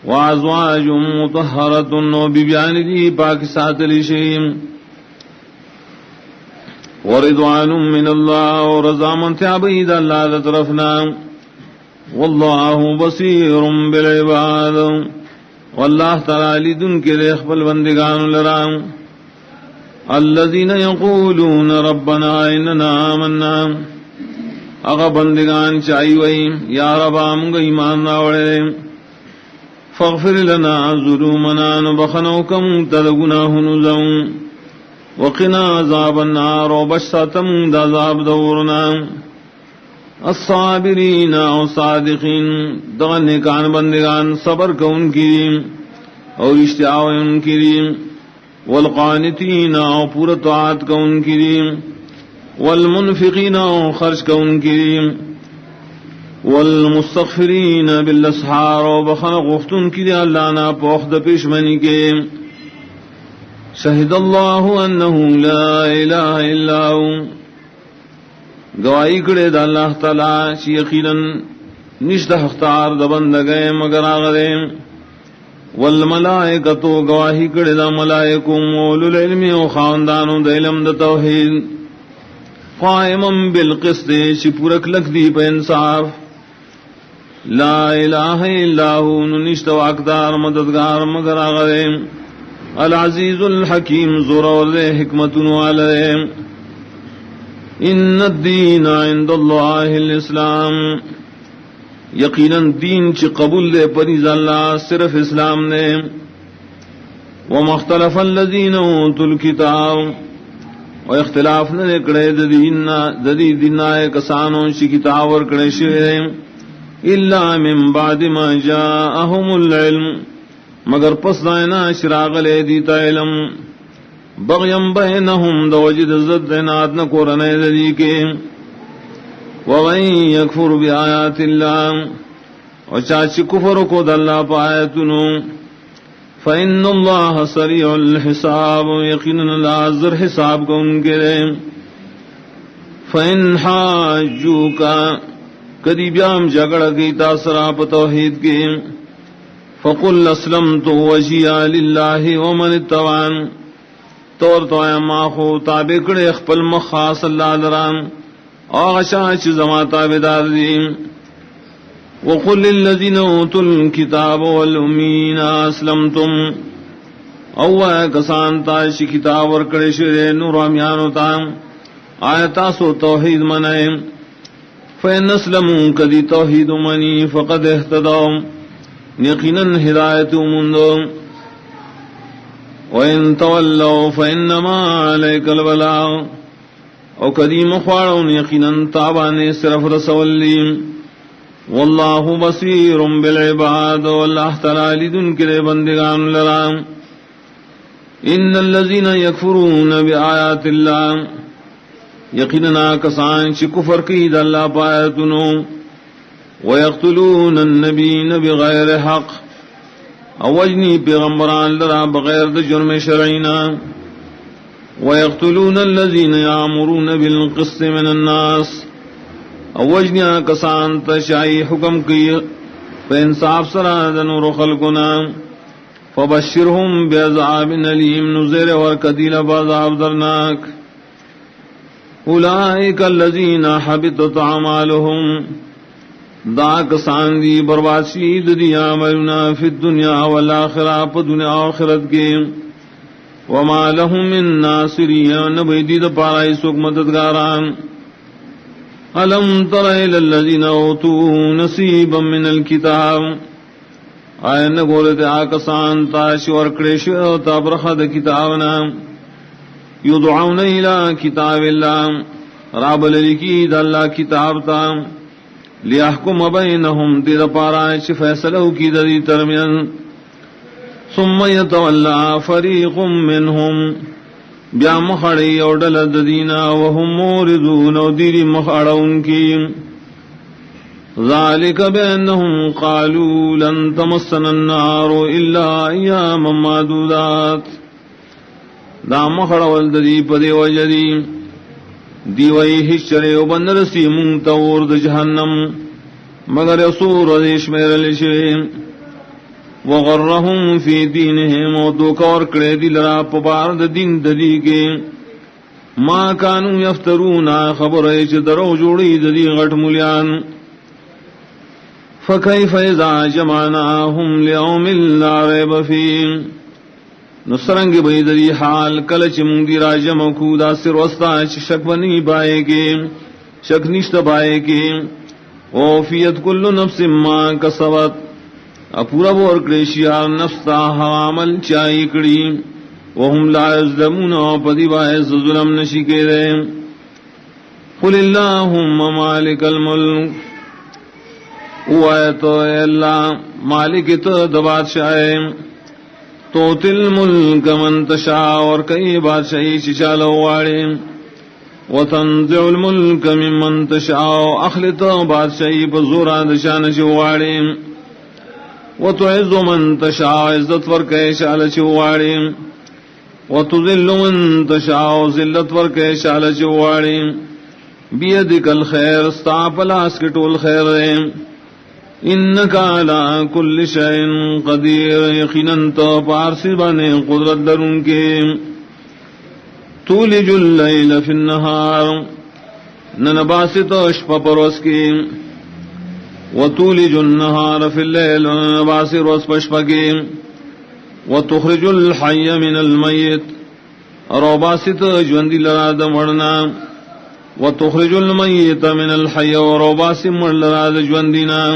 وازواج مطہرۃ و بیبیان دی پاک ساتلی شیم ورضوان من اللہ و رضامن تیابید اللہ طرفنا واللہ بصیر بالعباد واللہ تعالی دن کے لئے اخبر بندگان لرام. الذین یقولون ربنا اننا آمنا اغا بندگان چاہی وئی یا ربا منگ ایمان راوڑے فاغفر لنا ظلومنا نبخنوکم تدگناہ نزم وقنا عذاب النار وبشتم دعذاب دورنا. الصابرین و صادقین دغن کان بندگان صبر کا ان کی اور اشتیاء ان کی والقانتین و پورا طاعت کا ان کی والمنفقین و خرچ کا ان کی والمستغفرین بالاسحار و بخن غفتن کی اللہ نا پوخد پیشمنی کے. شہد اللہ انہ لا الہ الا ہو گواہی کرے دا اللہ تعالی چی یقیناً نشت اختار د بندگے مگر آغرے والملائکتو گواہی کڑی دا ملائکم اولو العلم و خاندانو دا علم دا توحید قائما بالقسط چی پورک لک دی پہ انصاف لا الہ الا ہو نشت واقدار مددگار مگر آغرے العزیز الحکیم زورور دے حکمت والے ان الدین عند اللہ الاسلام یقیناً دین چی قبول دے پریز اللہ صرف اسلام نے ومختلف الذین اوتوا الکتاب و اختلاف نہ کڑے ددی دینائے کسانوں چی کتاب ورکڑے شوئے الا من بعد ما جاءهم العلم مگر پس دائنا شراغ لے دیتا علم بغیم بینہم دوجد زد نات نکورنے دی کے وَمَن يَكْفُرُ بِآيَاتِ اللَّهِ وَچاچی کفر کو دلّا پایتنو فَإِنَّ اللَّهَ سَرِيعُ الْحِسَابُ یقیناً اللہ زر حساب کو ان کے لئے فَإِنْ حَاجُّوكَ کدی بیام جگڑ گئی تاثرہ پا توحید کے فَقُلْ أَسْلَمْتُ وَجْهِيَ لِلَّهِ وَمَنِ اتَّبَعَنِ طور تو اے ماخو تابع کڑے اخپل مخاص اللہ دران آغشا چی زما تابدار دیم وقل للذین اوتوا الکتاب والامین اسلمتم او اے کسان تاشی کتاب ورکڑے شرے نور امیانو تام آیتاسو توحید منائے فین اسلمون کدی توحید منی فقد احتداؤ یقیناً ہدایت مندو وَإِن تَوَلَّوْا فَإِنَّمَا عَلَيْكَ الْبَلَاغُ او قدیم خوارون یقیناً تابانے صرف رسولیم واللہ بصیر بالعباد واللہ تعالی دن کرے بندگان لرام ان الذین یکفرون بآیات اللہ یقیناً کسان چی کفر قید اللہ پایتنو ویقتلون النبین بغیر حق اوجنی پیغمبران لرا بغیر د جرم شرعینا ويقتلون الذين يأمرون بالقسط من الناس اوجنی کسان تشائی حکم کی فانصاف سرادن ورخلقنا فبشرهم بعذاب علیم نذیر ورکدیل بعذاب درناک اولئک الذین حبطت اعمالهم دا کسان دی برباد شید دی عملنا فی الدنیا والآخرہ پا دنیا آخرت کے وما لهم من ناصرین نبیدید پارائی سوک مددگاران علم تر الى الذین اوتوا نصیبا من الکتاب آئے نگولت آکسان تاشی ورکڑیش تابرخد کتابنا یدعون الى کتاب اللہ راب للکید اللہ کتاب تا لیحکم بینہم دید پارائی چی فیصلو کی دی ترمین ثم يتولى فريق منهم بیا مخڑی اور ڈلد دینا وهم موردون و دیری مخڑون کی ذالک بینہم قالوا لن تمسنا النار الا ایاما معدودات دا مخڑول دی پدی وجدی دیوئی حشرے و بندرسی منتور دا جہنم مگر اصور ودیش میرے لشویم وغرهم فی دینہم و دوکور کڑے دل را پبارد دین دلی کے ما کانو یفترون خبر ایچ درو جوڑی دلی غٹ ملیان فکیف اذا جمعناہم لیوم لا ریب فیم نسرنگ بید دی حال کلچ مندی را جمع کودا سر وستا چ شک بنی بائے کے شک نشت بائے کے وفیت کل نفس ما کسبت اپورا بور کریشیا نفسا عمل چاہی کڑی وهم لا یظلمون پدی باعث ظلم نشی کے رہے قل اللہم مالک الملک او اے تو اے اللہ مالک تو بادشاہ تو تل ملک من تشاء اور کئی بادشاہی چچالو واڑے وتنزع الملک ممن تشاء اخلط بادشاہی بزورا دشان چواڑے وتعز من تشاء عزت ورکے شال چواڑے وتذل من تشاء ذلت ورکے شال چواڑے بیدک الخیر استعپل اسکٹول خیر انک علی کل شیء قدیر، یقیناً تو پارسی بنے قدرت درون کے. تولج اللیل فی النہار، ننباسط شپا پروس کی. وتولج النہار فی اللیل، ننباسط روز پشپا کی. وتخرج الحی من المیت، اور باسط جوندی لراد مرنا. وتخرج المیت من الحی، اور باسط مر لراد جوندینا.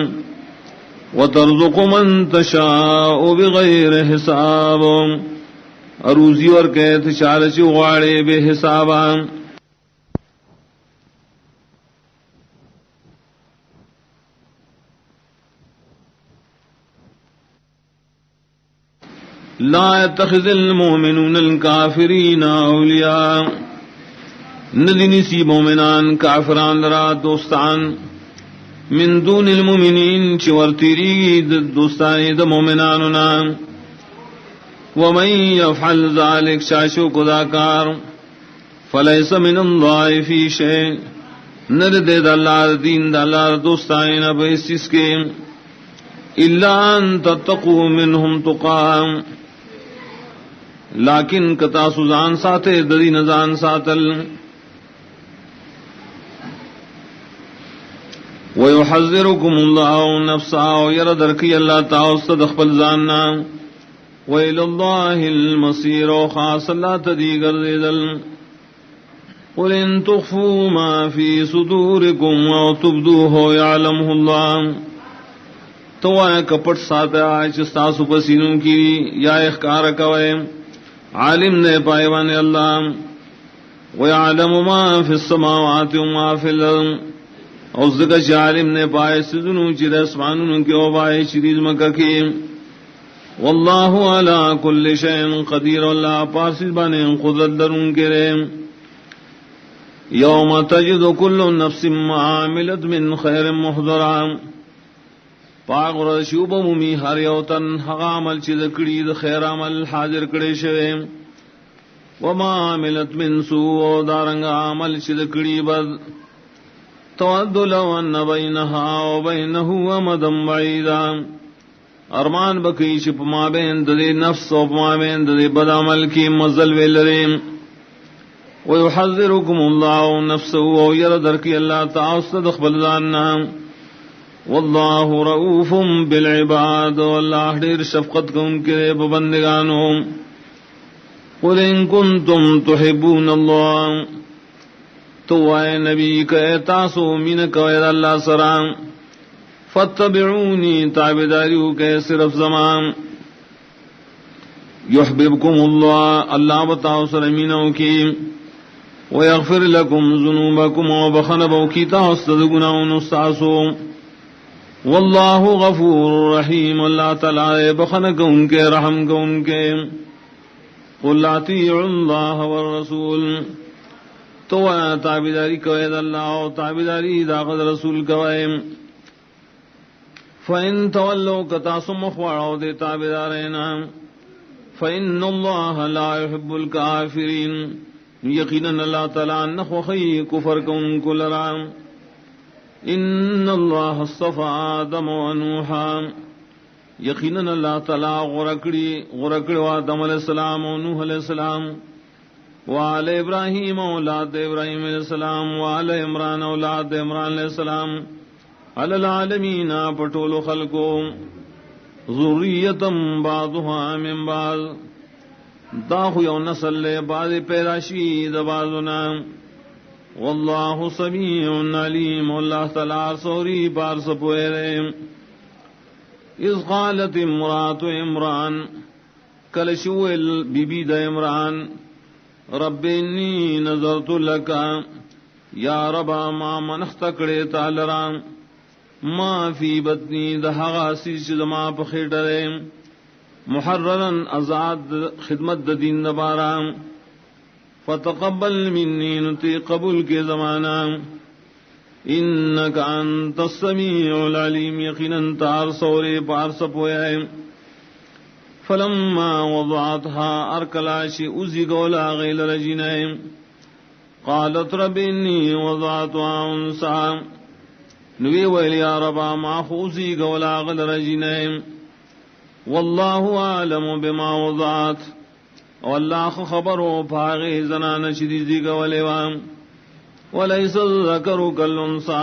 وترزق من تشاء بغیر حساب، اروزی اور کہت چالچ غاڑے بے حسابا. لا يتخذ المؤمنون الكافرين اولیاء، ندنی سی مومنان کافران لرا دوستان. من دون المؤمنین چور تیری دوستانی دا مومناننا. ومن يفعل ذلك، شاشو کداکار. فلیس من اللہ فی شیء، نرد دا اللہ دین دا اللہ دوستانی نبیس اس کے. الا ان تتقوا منهم تقام، لیکن کتا سزان ساتے ددی نزان ساتل. وَيُحَذِّرُكُمُ اللَّهُ نَفْسَهُ، وَيَرَدَرْكِ اللَّهُ تَعَوْسَ دَخْبَلْ زَانَّا. وَإِلَى اللَّهِ الْمَصِيرُ، خاص اللہ تدیگر دیدل. قُلْ إِن تُخْفُوا مَا فِي صُدُورِكُمْ أَوْ تُبْدُوهُ يَعْلَمْهُ اللَّهُ، تو آئے کپٹ ساتے آئے چستاسو پسینوں کی یا اخکار کوئے، عالم نے پائیوان اللہ. وَيَعْلَمُ مَا فِي السَّمَاوَاتِ وَمَا فِي الْأَرْضِ، اور ذکر عالم نے پائے سدنوں چر اسمانوں کے اوبائے چریز مکہ کی. واللہ علی کل شیء قدیر، اللہ پارسی بانے قدرت درون کے رے. یوم تجد کل نفس ما عملت من خیر محضرا، پاک رشوب ممی ہر یوتن حق عمل چیز کڑی د خیر عمل حاضر کڑے شوے. وما عملت من سوء، دارنگ عمل چیز کڑی بد. تود لو ان بینها وبینه امدا بعیدا، ارمان بکی چپ ما بین دے نفس و ما بین دے بد عمل کی مزل ویلرے. ویحذرکم اللہ نفسه، ویردر کی اللہ تعالی دخبل ذاننا. واللہ رؤوف بالعباد، واللہ دیر شفقت کو ان کے بندگانوں. قل ان کنتم تحبون اللہ، تو اے نبی کہ تاسو مین کوید اللہ سرام. فاتبعونی، تابداریو کہ صرف زمان. یحببکم اللہ، اللہ بتاؤ سرمینو کی. ویغفر لکم ذنوبکم، وبخنبو کی تاستد گناون استاسو. واللہ غفور رحیم، اللہ تعالی بخن کو ان کے رحم کو ان کے. قل اطیعوا اللہ والرسول، تو تابداری کوید اللہ و تابداری داغد رسول کوئے. فَإِن تَوَلَّوْا كَتَاسُ مَخْوَعَوْ دے تابدارینا. فَإِنَّ اللَّهَ لَا يُحِبُّ الْكَافِرِينَ، یقیناً اللہ تعالیٰ نخوخی کفر کن کو لرام. ان اللہ اصطفى آدم و نوحا، یقیناً اللہ تعالیٰ غرکڑی آدم علیہ السلام و نوح علیہ السلام. وآل ابراہیم اولاد ابراہیم علیہ السلام، وآل عمران اولاد عمران علیہ السلام. علی العالمین، پٹول خلقو. ذریتم بعضها من بعض، داخو یو نسل لے بعض پیداشی دبازنا. واللہ سمیع علیم، اللہ تعالیٰ سوری پار سپوئے. اذ قالت امرات عمران، کلشوئل بی بی دا عمران. رب انی نظرت لکا، یا ربا ما منخت کڑے تالرام. ما فی بطنی دہغا سیچ دما پخیٹرے. محررن ازاد خدمت دین دبارام. فتقبل منی، نتی قبول کے زمانہ. انکا انت السمیع العلیم، یقیناً تار سورے پار سپوئے. فلما وضعتها ارکلاشی ازی گولا غیل رجینائم. قالت رب انی وضعتها انسا، نوی ویل یا ربا ما خوزی گولا غل رجنیم واللہ عالم بما وضعت واللہ خبرو پاغی زنان شدیدی گولیوام ولیس الذکر کالانثی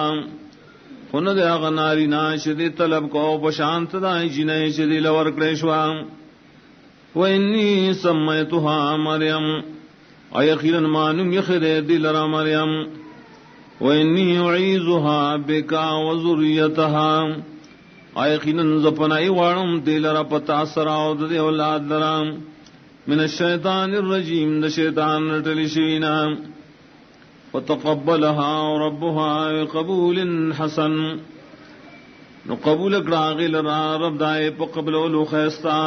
خند اغناری ناشدی طلب کو پشانت دائی جنائی شدی لورکڑیشوام وانی سمیتها مریم ایقینا مانم یخد دلر مریم وانی اعیذها بکا وذریتها ایقینا زپنائی وارم دلر پتا سراؤد دی اولاد درام من الشیطان الرجیم دا شیطان رٹلشوینا فتقبلها ربها بقبول حسن نو قبول اکراغی لرا رب دائے پا قبلولو خیستا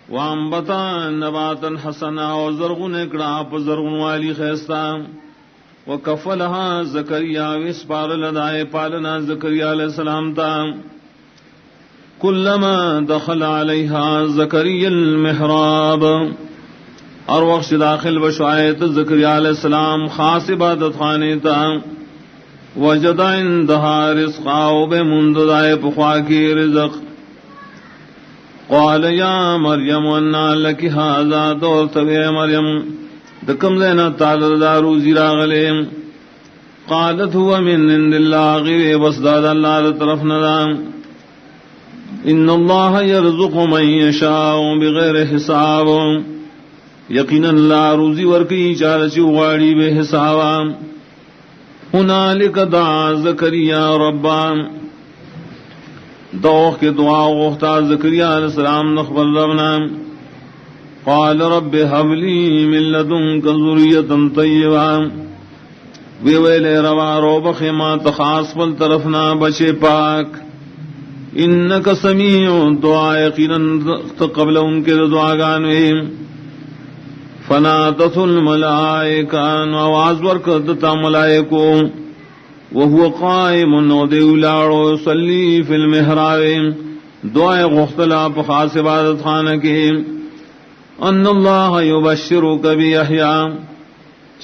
وانبتا نباتا حسنا وزرغن اکرا پا زرغن والی خیستا وکفلها زکریا وسپار لدائے پالنا زکریا علیہ السلام تا کلما دخل علیہا زکریا المحراب اور وقت داخل بشعایت زکریا علیہ السلام خاص عبادت خانے تا وجد عندها رزقا بمنددائے پخوا کی رزق قال یا مریم انا لک هذا دورت بے مریم دکم زینا تعالی دا روزی راغلے قالت هو من عند اللہ غیر بسداد اللہ طرف ندام ان اللہ یرزق من یشاء بغیر حساب یقینا اللہ روزی ورکی چارچی وغاڑی بے حسابا ہنالک دعا زکریا ربا دوخ کے دعا غفتا زکریا علیہ السلام نخبر ربنا قال رب هب لی من لدنک ذریتا طیبا ویلے روا رو بخما تخاص پل طرفنا بچے پاک انک سمیع دعا یقینا قبل ان کے دعا گانویم فنادت الملائکہ آواز ورکدتا ملائکو وهو قائم ودیولاڑو صلی فی المحراب دعائے غختلا پخاص عبادت خانہ کے ان اللہ یبشرک بیحیاء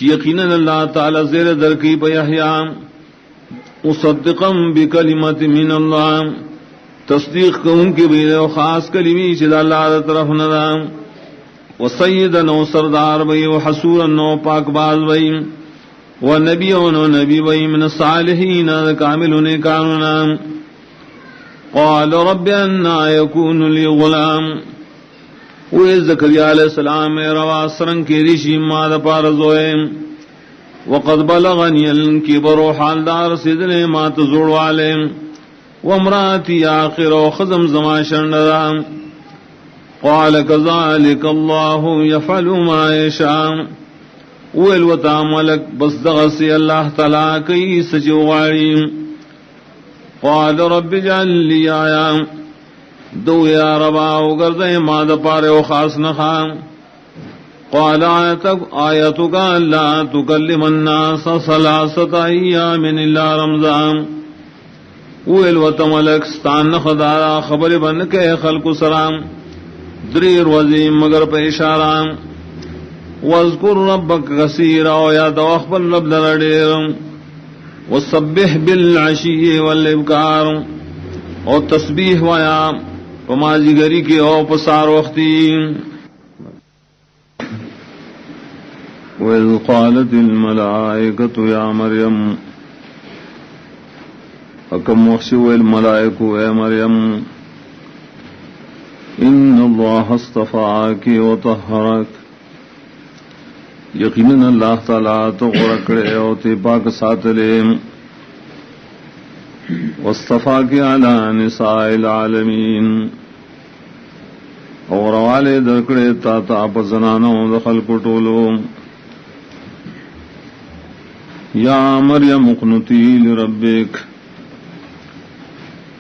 یقینا اللہ تعالی زیر درکی بیحیاء مصدقا بکلمت من اللہ تصدیق کون کی بید خاص کلمی چیز اللہ طرف ندام وسیدن و سردار بئی وحسورن و پاک باز بئی ونبیون و نبی بئی من الصالحین کاملون کانونا قال رب انا یکون لی غلام وی زکریا علیہ السلام روا سرنگ کی ریشی ماد پارزوئے وقد بلغنی الکبر حال دار سیدنے مات زوڑ والے وامراتی آخر و خزم زمان شرندام قال كذلك الله يفعل ما يشاء والوتا ملك بس دغسي الله تعالى كي سجواري قال رب اجعل لي آية دو يا ربا وغرد ما دپار وخاص نخام قال آيتك لا تكلم الناس 3 أيام إلا رمضان والوتا ملك ستان خدارا خبر بن کے خلق سرام دریر وزیم مگر پہ اشارام واذکر ربک کثیرا یا دوخبر رب لرڈیر وسبح بالعشی والابکار اور تسبیح ویا پمازی گری کی او پسار وقتی وَإِذْ قَالَتِ الْمَلَائِكَةُ يَا مَرْيَمُ حکم وخشو الملائکو اے مریم ان اللہ اصطفاکی و طہرک یقیناً اللہ تعالیٰ تو غرکڑے او تے پاک ساتلے واصطفاکی علی نساء العالمین اور والے درکڑے تا تاپ زنانوں دخل کٹولو یا مریم اقنتی لربک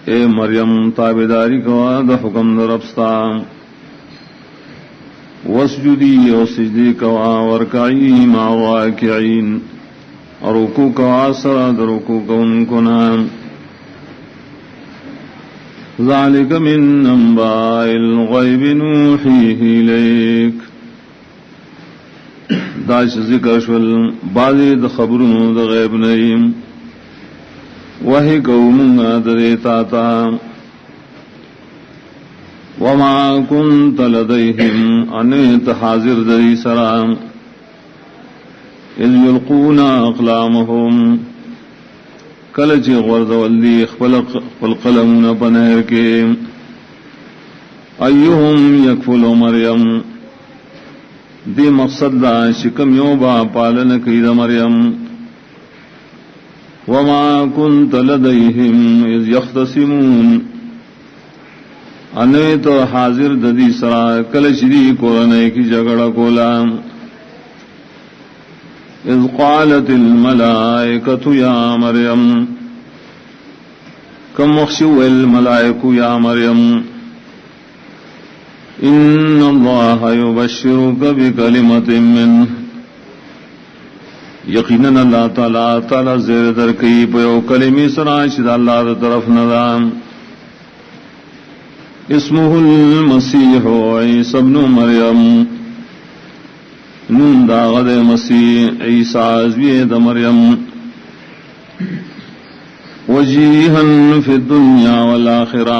اے مریم تابداری کوا دا حکم دا ربستا وسجدی و سجدی کوا ورکعی ما واکعین اور رکوع کوا سرا دا رکوع کون کنا ذالک من انباء الغیب نوحیہ الیک داش ذکر شول بعضی دا خبرون دا غیب نیم وہی قومنا دریتا تا وما كنت لديهم انت حاضر دری سرام اذ يلقون اقلامهم کلچ غرد والدی خپل قلمون پنہر کے ایہم یکفل مریم دی مقصد دا شکم یوبا پالن کید مریم وما كنت لديهم اذ يختصمون انوی تو حاضر ددی سرا کلچ دی قرآن کی جگڑا کولا اذ قالت الملائکۃ یا مریم کم مخشو الملائک یا مریم ان اللہ یبشرک بکلمۃ منہ یقیناً اللہ تعالی زیر در کی پیو کلمی سرا شد اللہ در طرف ندام اسمہ المسیح عیسی ابن مریم نون داغد مسیح عیسیٰ ازوی دا مریم وجیہن فی الدنیا والآخرہ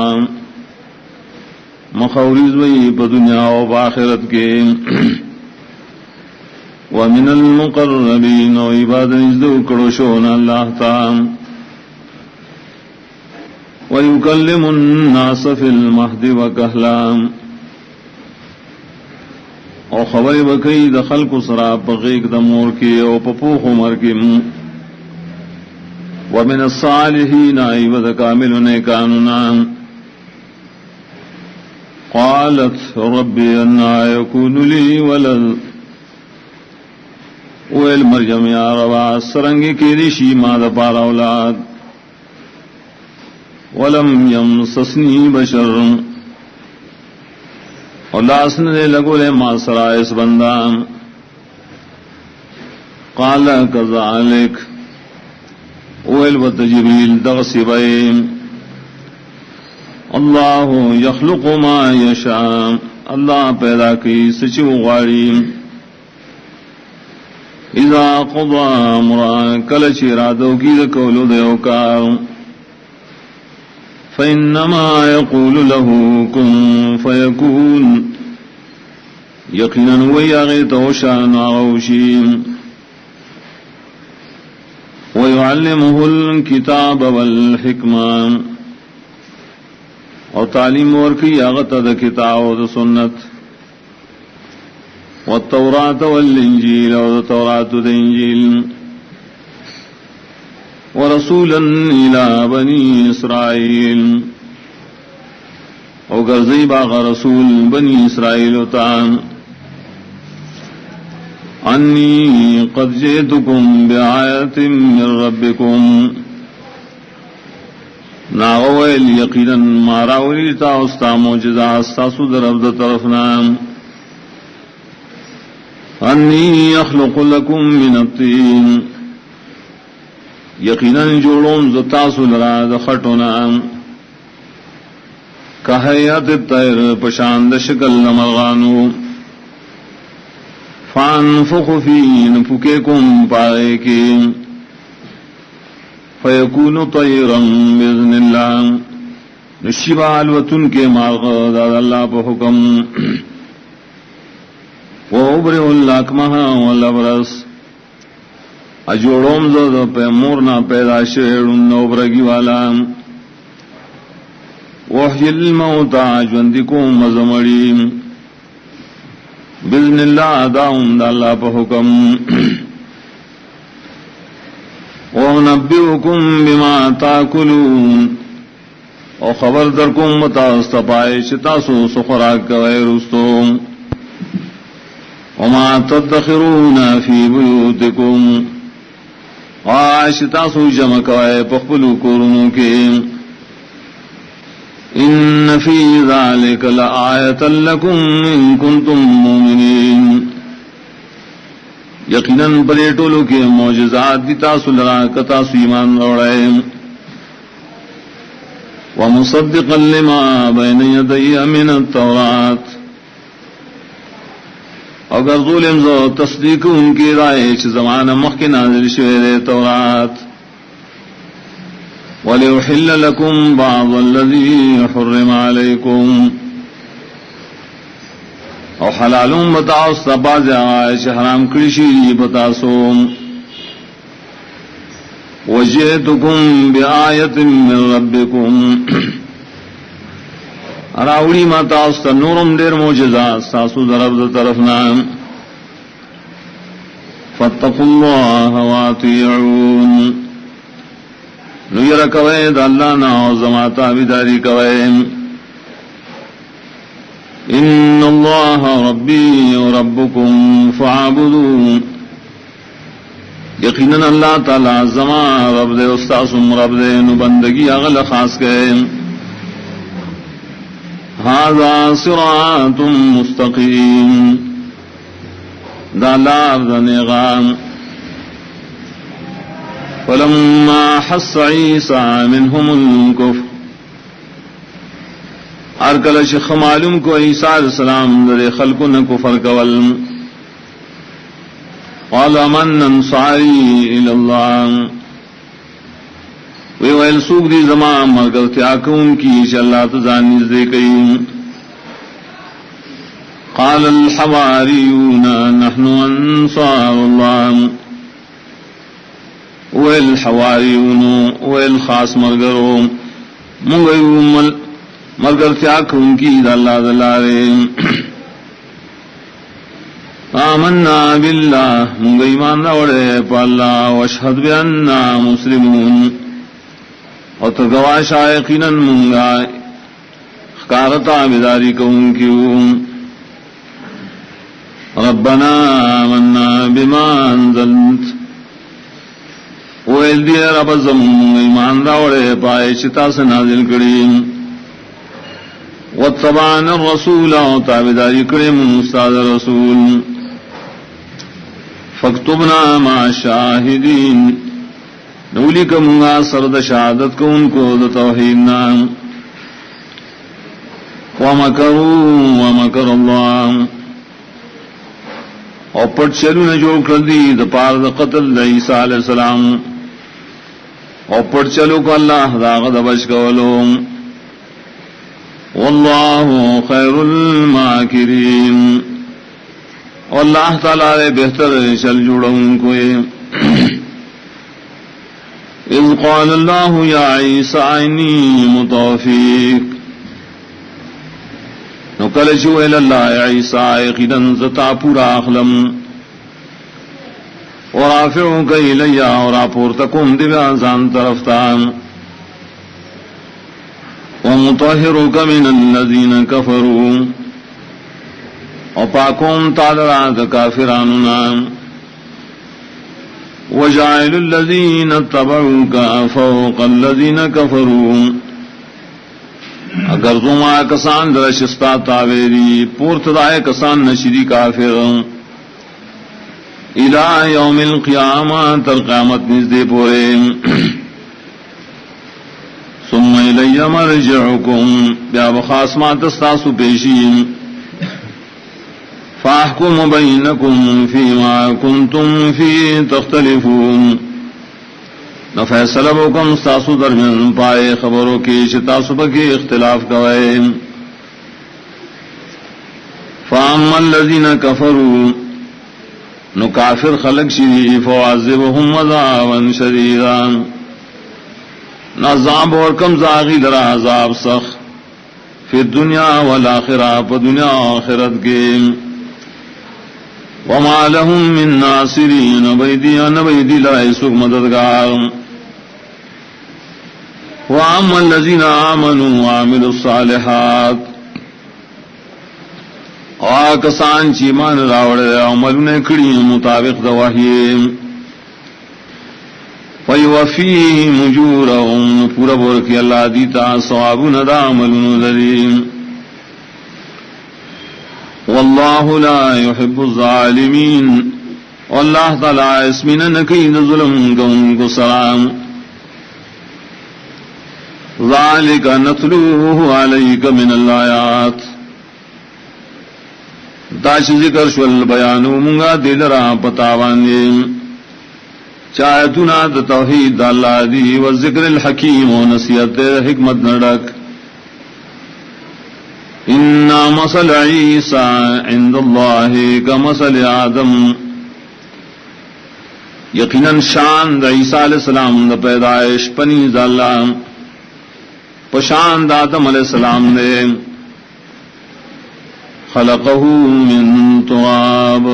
مخوریز وی پا دنیا و آخرت کے ومن المقربین و عباد نزدو کڑوشون اللہ تعالی وَيُكَلِّمُ النَّاسَ فِي الْمَهْدِ وَكَهْلًا او خبر بکئی د خلق سرا پغیق د مور کی او پپوخ عمر کی ومن الصالحین ایوہ کامل نیکاننا قالت ربی انا یکون لی ولد ویل مریم یا روا سرنگی کی ریشی ما دا پارا اولاد ولم یمسسنی بشر اور لاسن دے لگو لے ما سرائس بندان قال کذالک اویل و تجبیل دغسی بیم اللہ یخلق ما یشاء اللہ پیدا کی سچو غاری اذا قضا امرا کلچ ارادو کی دکولو دیوکار فإنما يقول له كن فيكون يقينا ويغيت وشان عوشيم ويعلمه الكتاب والحكمة وتعليم وركي أغتد كتاب وسنة والتوراة والإنجيل والتوراة والإنجيل ورسولا الى بني اسرائيل او غرزی باغ رسول بنی اسرائیل تان انی قد جئتکم بآیت من ربکم ناغویل یقینا ماراولی تا استا موجزہ استاسو در عبد طرفنا انی اخلق لکم من الطین یقیناً جوڑون زتاسو لرا دخٹونا کہیات الطیر پشاند شکل مرغانو فانفخ فین فکیکم پائے کی فیکون طیرا بإذن اللہ نشیبال وطن کے مارغ داد اللہ پا حکم وابرئ الاکمہا والابرس اجوڑوم زد پہ مورنا پیدا شیڑن نوبرگی والا وحی الموتا جوندکو مزمڑی بزن اللہ داؤن دا اللہ پہ حکم وَنَبِّئُكُمْ بِمَا تَأْكُلُونَ او خبر درکم متاستپائے شتاسو سخراک غیر استو وَمَا تَدَّخِرُونَ فِي بُيُوتِكُمْ آشتاسو جمع کوائے پخبلو کورنو کے ان فی ذالک لآیتا لکم ان کنتم مومنین یقیناً پریٹولو کے معجزات دی تاسو لرا کتاسو ایمان روڑائے ومصدقا لما بین یدی من التورات اگر ظلم زو تصدیق ان کی رائے چھ زمانہ مخ کے نازل شوئے تورات وَلِيُحِلَّ لَكُمْ بَعْضَ الَّذِي حُرِّمَ عَلَيْكُمْ او حلالون بتاؤ سباز آئش حرام کرشی بتاسو وجئتکم بآیت من ربکم اراوڑی ماتا اس نورم دیر موجزات ساسو درب طرفنا فاتقوا اللہ واطیعون نیر کوئے دا اللہ نا زماتا بداری کوئے ان اللہ ربی و ربکم فاعبدون یقیناً اللہ تعالی زمان رب دے استاسم رب دے نبندگی اغل خاص گئے ھذا صراط مستقیم دا لار دا نیغام فلما حس عیسیٰ منہم الکفر ارکلش خمالم کو عیسیٰ علیہ السلام در خلق نہ کفر کول قال من انصاری الاللہ ویل سوک دی زمان مرکز تیاکون کی چا اللہ تزانیز دے کئی قال الحواریون نحن انصار اللہ ویل حواریون ویل خاص مرگرو منگیو مرگر تیاک ان کی دا اللہ دلارے آمنا باللہ منگا ایمان روڑے پا اللہ واشہد بیاننا مسلمون اور ترگواش آئقینا منگا خکارتا بداری کون کیوں ربنا آمنا بما انزلت ویل دی رب زمون ایمان روڑے پائے چتا سے نازل کریم واتبعنا الرسول وتابداری کریم استاد رسول فاکتبنا مع الشاہدین نولی کا منگا سرد شہادت کو ان کو دا توحیدنا ومکروا ومکر اللہ اور پٹ چلو نے جوڑ کر دی دا پار دا قتل دا عیسیٰ علیہ السلام اور پٹ چلو کو اللہ داغ دا بچ کولو واللہ خیر الماکرین اللہ تعالی بہتر چل جوڑا ان کو اذ قال اللہ یا عیسیٰ انی متوفیک نکلچو اللہ عیسیٰ قیدن زتا پورا اخلم ورافعوک الیا وراپورتکم دیوانزان طرفتان ومطہرک من الذین کفروا وپاکم تعالرات کافراننا وجعل الذین اتبعوک فوق الذین کفروا اگر زما کسان درشستا تاویری پورتدائے کسان نشری کافر الى یوم القیامہ تر قیامت نزدے پورے ثم الی مرجعکم بیا بخاسمات استاسو پیشیم فاحکم بینکم فیما کنتم فی تختلفون نفیصلہ بکم استاسو درمیان پائے خبروں کی چتاسو بکی اختلاف کوئے فاما الذین کفروا نو کافر خلق شری فعذبهم عذابا شدیدا نعذاب اور کم زاغی لرا عذاب سخ فی الدنیا والآخرہ پا دنیا آخرت کے وما لهم من ناصرین نبیدی لائسوک مددگار واما الذین آمنوا وعملوا الصالحات آکسان چیمان راوڑے عملنے کڑی مطابق دواہیم فیوفیہم اجورہم پورا بورکی اللہ دیتا ثوابون دا عملن لریم واللہ لا يحب الظالمین واللہ تعالی اسمین نکید ظلم کون کو سلام ذالک نتلوہ علیک من الآیات داش ذکر شول بیانو منگا دل را پتاواندیم چاہتنا دا توحید دا اللہ دی و ذکر الحکیم و نصیحت حکمت نڈک. انا مثل عیسیٰ عند اللہ کمثل آدم، یقیناً شان دا عیسیٰ علیہ السلام دا پیدائش پنی دا اللہ پشان دا آدم علیہ السلام نے. خلقہ من تراب،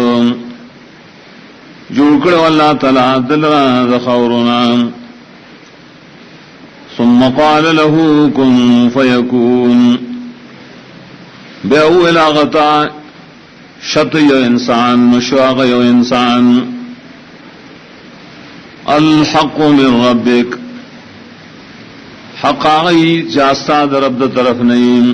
جوڑکڑ اللہ تعالیٰ دلرا دا خورنا. ثم قال له کن فیکون، بے اول آغتا شط یو انسان مشواغ یو انسان. الحق من ربک، حق آغی جاستا در رب دا طرف نیم.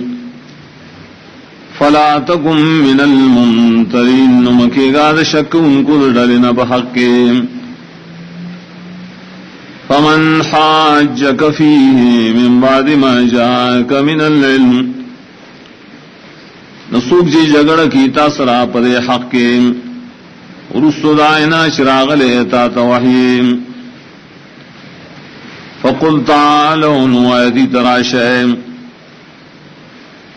فلا تکم من الممترین، نمکی گاد شک ان کو ڈلنا بحق کے. فمن حاجک فیہ من بعد ما جاک من العلم، نسوک جی جگڑ کی تاثرا پدے حق کے رسو دائنا چراغ لیتا توحیم. فقل تعالوا نوائدی تراشیم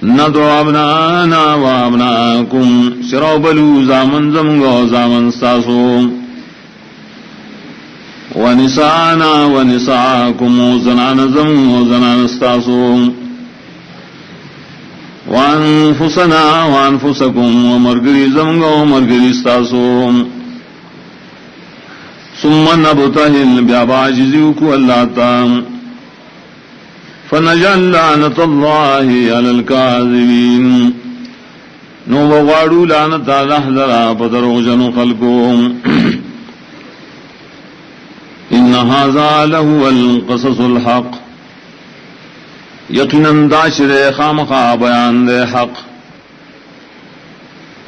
ندعو ابنانا و ابناکم، شراو بلو زامن زمگو زامن ساسو. و نسانا و نساکم، و زنان زمگو زنان ساسو. وانفسنا وانفسکم، و مرگری زمگو مرگری ساسو. ثم نبتہل بیاباجزیو کو اللہ تام. فنجعل لعنت اللہ علی الکاذبین، نو وغاڑو لعنت اللہ ذرا پدرو جنو خلقو. ان ھذا لہو القصص الحق، یقیناً داشر خامخا بیان دے حق.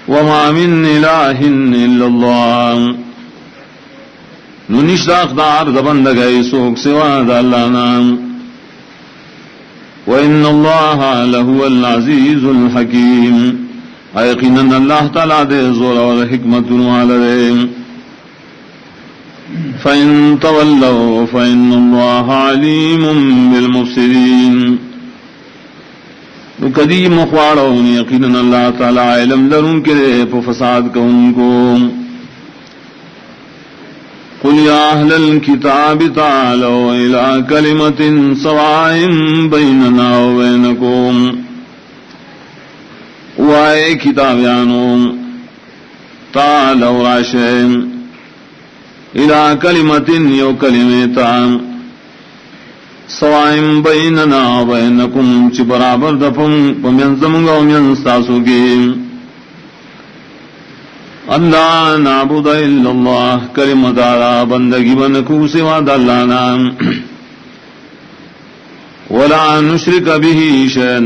وما من الہ الا اللہ، ننش داقدار دبندگئی سوک سوا دا اللہ نام. وَإِنَّ اللَّهَ لَهُوَ الْعَزِيزُ الْحَكِيمُ، یقیناً اللہ تعالیٰ دے زور اور حکمت والے. فَإِن تَوَلَّوْا فَإِنَّ اللَّهَ عَلِيمٌ بِالْمُفْسِدِينَ، کدی مخواڑوں یقیناً اللہ تعالیٰ علم لرون کے پو فساد کو ان کو. قل یا اہل الکتاب تعالوا الی کلمۃ سواء بیننا و بینکم، وائے کتابیانو تعالوا راشیم الی کلمۃ یو کلمتا سواء بیننا و بینکم، چی برابر دفم پمین زمگا و من ستاسو کی. اللہ نعبد الا اللہ، کلمہ دارا بندگی بنکو سوا اللہ نام. ولا نشرک به شیئا،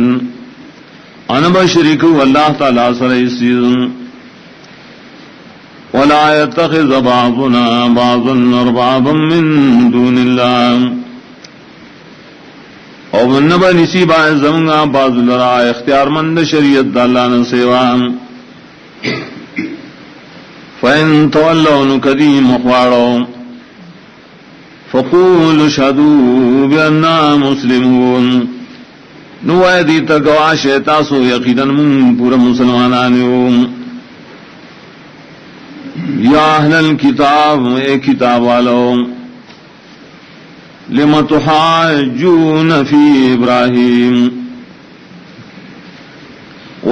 ان بشرک اللہ تعالی سرائسی. ولا يتخذ بعضنا بعضا اربابا من دون اللہ، اور نبا نصیبہ زمگا بعض لرا اختیار مند شریعت اللہ نسیوا. فَإِن تَوَلَّوْا نُكَدِي مُخْوَارَوْا فَقُولُوا اشْهَدُوا بِأَنَّا مُسْلِمُونَ، نوائے دیتا گواش تاسو یقیناً من پورا مسلمانانیو. یا اہل الکتاب، اے کتاب والو، لم تحاجون فی ابراہیم،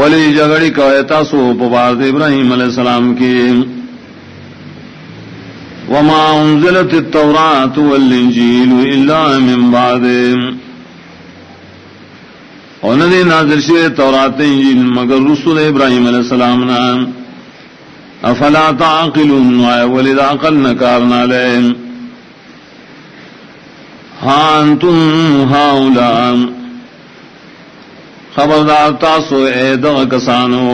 ولی جگڑی کوئے تاسو پبارد ابراہیم علیہ السلام کی. وما انزلت التوراۃ والانجیل الا من بعد، اور ندی نازل شوئے تورات انجیل مگر رسول ابراہیم علیہ السلام نام. افلا تعقلون، وائے ولد عقل نکارنا لے. ہاں انتم ہاؤلاء، خبردار تاسو اے دغ کسانو،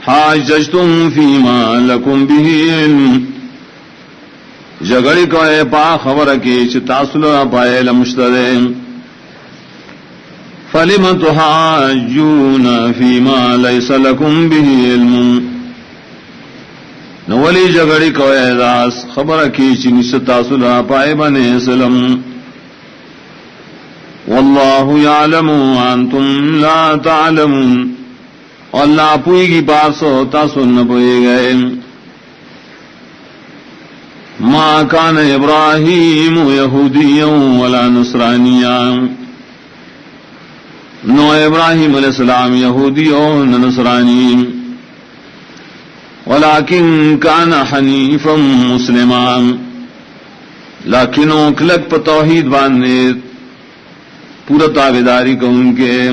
حاججتم فیما لکم به علم، جگڑی کو اے پا خبر کی چھ تاسو لرا پائے لمشترے. فلم تحاجون فیما لیس لکم به علم، نولی جگڑی کوئے داس خبر کی چنی ستاسلا پائے بنے سلم واللہ یعلم وانتم لا تعلمون اللہ پوئی کی بارسو تاسو نہ پوئے گئے ما کان ابراہیم یہودیا ولا نصرانیا نو ابراہیم علیہ السلام یہودی و نصرانی ولكن كان حنیفا مسلما لیکن اکلک پہ توحید باندھے پورا تابعداری کو ان کے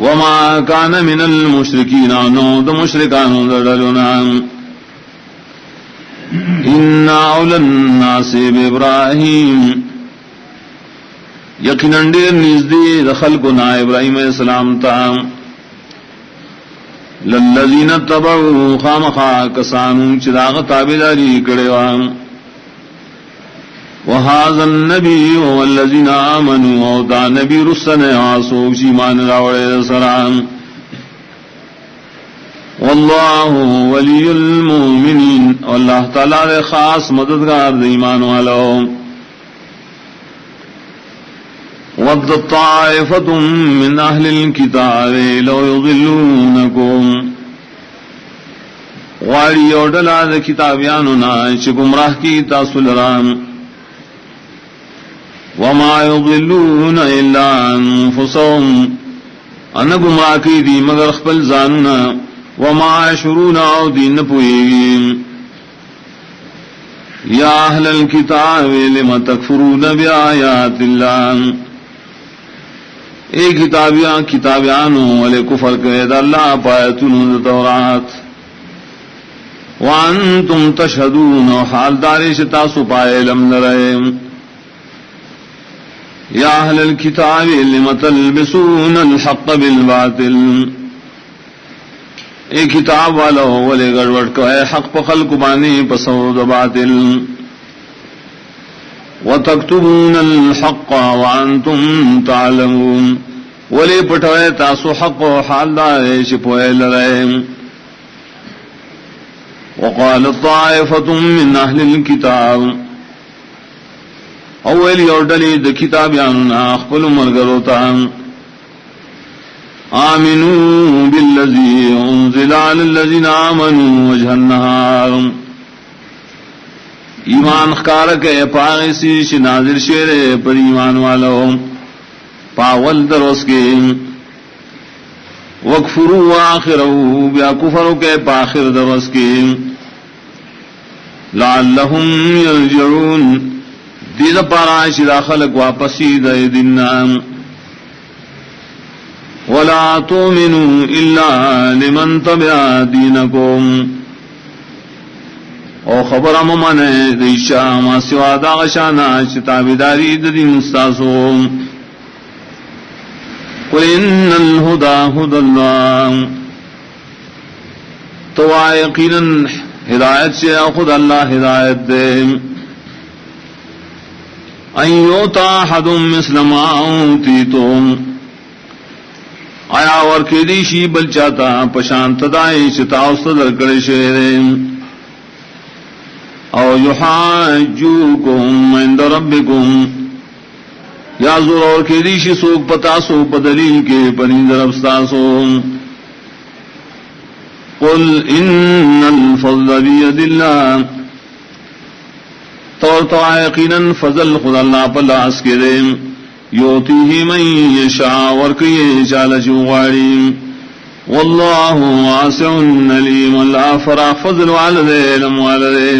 وما كان من المشرکین نو د مشرکان دڑلنا ان اول الناس بابراہیم یقینا ڈیر نزدې د خلقنا ابراہیم علیہ السلام تا للذین تبعوا خامخا کسانو چې داغه تابعداري کړي و وهذا النبي والذين آمنوا او دا نبی رسل آسو ایمان راوړل سلام والله ولی المؤمنین اللہ تعالی خاص مددگار د ایمان والو ود طائفة من اهل الكتاب لو يضلونكم غاری اوڈلا د کتابیانو نا چې گمراه کی تاسو لرام وما يضلون الا انفسهم ان گمراہ کی دی مگر خپل ځاننا وما يشعرون او دین پوئی یا اهل الكتاب لم تکفرون بآیات اللہ اے کتابیانو والے کفر کرے دا اللہ پایتون تورات وانتم تشہدون حال دارش تاسو پائے لم نرے یا اہل الکتاب لم تلبسون الحق بالباطل اے کتاب والا والے گڑبڑ کرے حق پا خلق بانی پسود باطل وتكتبون الحق وانتم تعلمون ولی پٹھوئے تاسو حق و حال دارے شپوئے لرائے وقال طائفة من اہل الكتاب اولی اوڈلی د کتابیاننا اخبر مرگروتا آمنوا بالذی انزل علی الذین آمنوا وجہ النہار ایمان خکارک ہے پاغیسی چی نازل شیرے پر ایمان والو پاول دروس کے وکفروا آخرہو بیا کفرو کے پاخر دروس کے لعلہم یرجعون دید پارا چی داخلق واپسی دے دننا ولا تؤمنوا الا لمن تبع دینکم او خبر امانے دیشا ما سوا دا غشانا چتابداری دین استاسو قل ان الہدا ہد اللہ تو یقینا ہدایت سے خود اللہ ہدایت دے ان یوتا احد مثل ما اوتیتم آیا ورکی دیشی بل چاہتا پشانت دائی چتاوست درکڑ شیرے او یحاجوکم عند ربکم یا زور اور کے دیشی سوک پتاسو پدلیل کے پنید ربستاسو قل ان الفضل بید اللہ تو یقینا فضل خدا اللہ پلاس کے دے یوتیہ من یشاء ورکی چال چوغاری واللہ واسع علیم اللہ فراغ فضل والدے علم والدے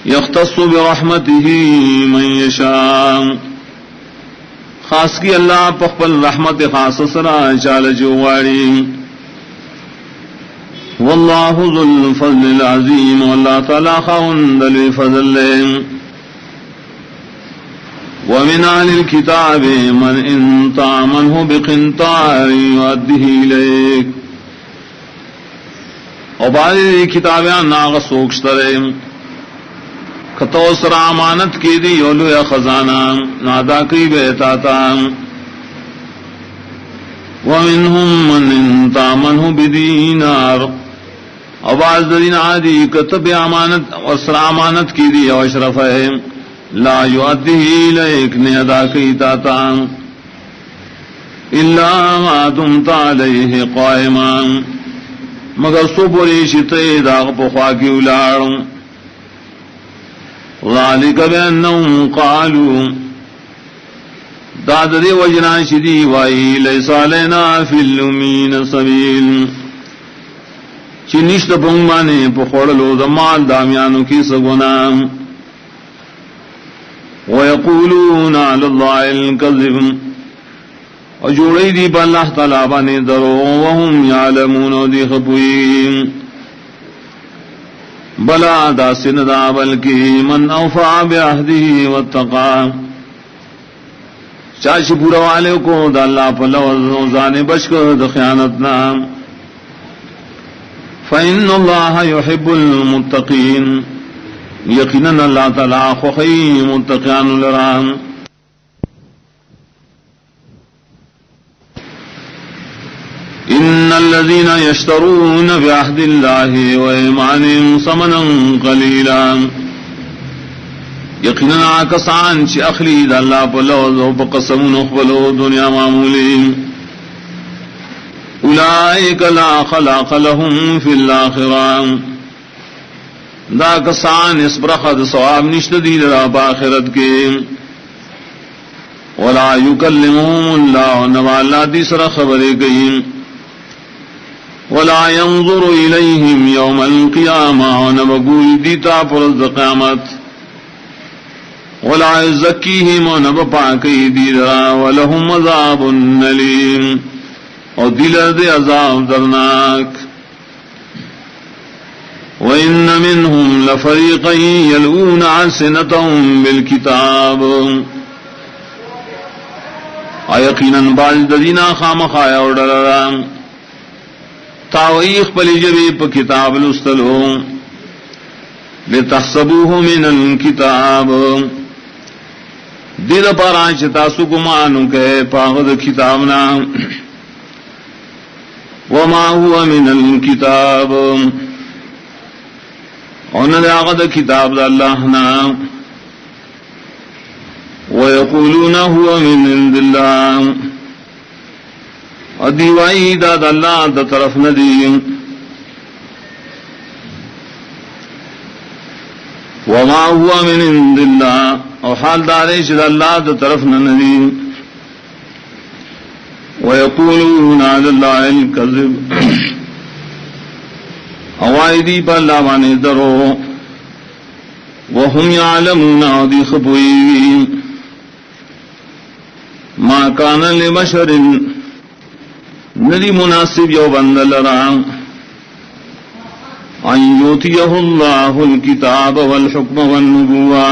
یختص برحمته من یشاء خاص کی اللہ پخپل رحمت خاص سرا چال چوغاری واللہ ذو الفضل العظیم واللہ تعالی خاوند الفضل ومن اہل الكتاب من ان تعمنه بقنطار يؤديه اليك اور بعض کتابیاں ناغ سوکشترے کتو سر امانت کی دی یولو یا خزانہ نادا کی بیتاتا ومنهم من ان تعمنه بدینار آواز دین عادی کتب امانت اور امانت کی دی او اشرف ہے لا یؤدیہ الیک نے ادا کی تا الا ما دمت علیہ قائما مگر سو بولی شتے داغ پخوا کی اولاد ذالک بانہم قالوا داد دی وجنا شدی وائی لیس علینا فی الامین سبیل چنشت پنگمانے پخوڑلو دمال دامیانو کی سگونا ویقولون علی اللہ الکذب اور جوڑی دی پا اللہ تعالیٰ بانے درو وهم یعلمون دی خبوئی بلا دا سندا بلکی من اوفا بعہدی واتقا چاچ پورا والے کو دا اللہ پا لوزان بشکر دا خیانتنا فإن اللہ يحب المتقین یقیناً اللہ تعالیٰ خوخی متقیان لرام ان الذين يشترون بعهد الله وايمانهم ثمنا قليلا یقینا کسان چ اخلی د اللہ پلوز او قسم نخبلو دنیا معمولی اولئک لا خلاق لهم فی الاخرہ دا کسان اس برخد ثواب نشت دی را باخرت کے ولا یکلمهم اللہ نوالا دیسرا خبریں گئی ولا ينظر إليهم يوم القيامة ونبقول ديتا پرز قیامت ولا يزكيهم ونبقاكي ديرا ولهم عذاب أليم اور دل دے عذاب درناک وإن منهم لفريقا يلؤون ألسنتهم بالكتاب يقينا بعض الذين خامخا يودررام تاویخ پلی جبی پا کتاب لستلو لتحسبوه من الكتاب دل پارانچ تاسو گمانو کہ پاغد کتابنا وما هو من الكتاب انہا آغد کتاب دا اللہنا ویقولون هو من عند اللہ ادیوائی داد اللہ دا طرف ندی وما ہوا من عند اللہ اور حال دارے شد اللہ دا طرف ندی ویقولون علی اللہ الکذب اوائدی پا اللہ بانے درو وهم یعلمون دی خبوئی ما کان لبشر ندی مناسب یو بند لرا ان یوتیہ اللہ الکتاب والحکم والنبوہ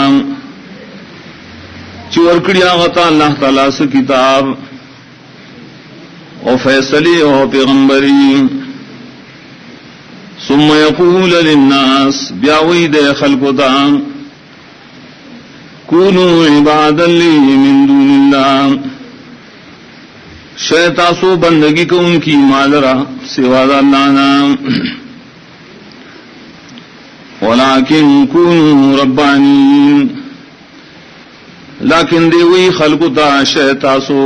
چورکڑی آغتا اللہ تعالیٰ سے کتاب او فیصلی او پیغمبری ثم یقول للناس بیاوی دے خلقتا کونوا عبادا لی من دون اللہ شیطاسو بندگی کو ان کی مالرا سوا اللہ نام ولیکن کونوا ربانین لیکن دیوی خلقتا شیطاسو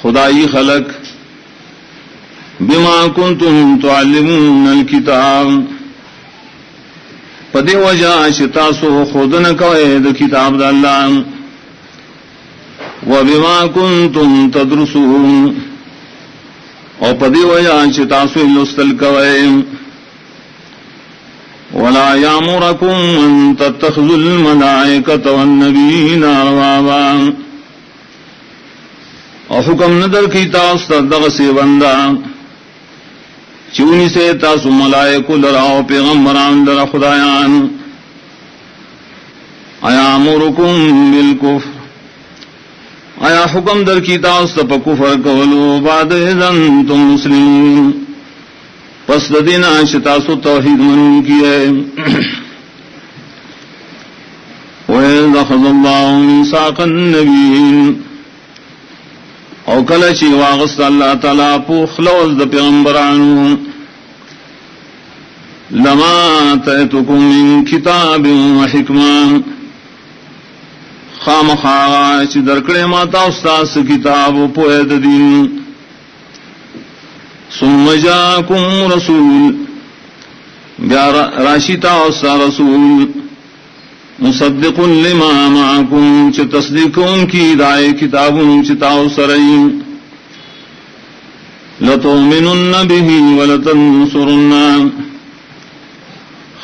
خدائی خلق بما کنتم تعلمون الکتاب پدی وجہ شیطاسو خودن کوئے کتاب دا اللہ وبما کنتم تدرسون اور پدی وجہ چتاسو لستل کوئے ولا یامرکم ان تتخذوا الملائکۃ والنبیین اربابا اور حکم ندر کی تاس دغ سے بندہ چونی سے تاسو ملائکو لراؤ پیغمبران در خدایان ایامرکم بالکفر آیا حکم در کی تاست پا کفر کولو بعد اذن تم مسلمون پس دینا شتاسو توحید من کیے وَإِذْ أَخَذَ اللَّهُ مِيثَاقَ النَّبِيِّينَ او کلچی واغست اللہ تعالی پوخ لوز دا پیغمبرانو لما آتيتكم من کتاب و حکمہ خامخا چی درکڑے ماتا استاس کتاب و پوید دین ثم جاءکم رسول بیا راشتا استا رسول مصدق لما معکم چی تصدیقون کی دائے کتابون چی تاو سرئی لتؤمنن به ولتنصرن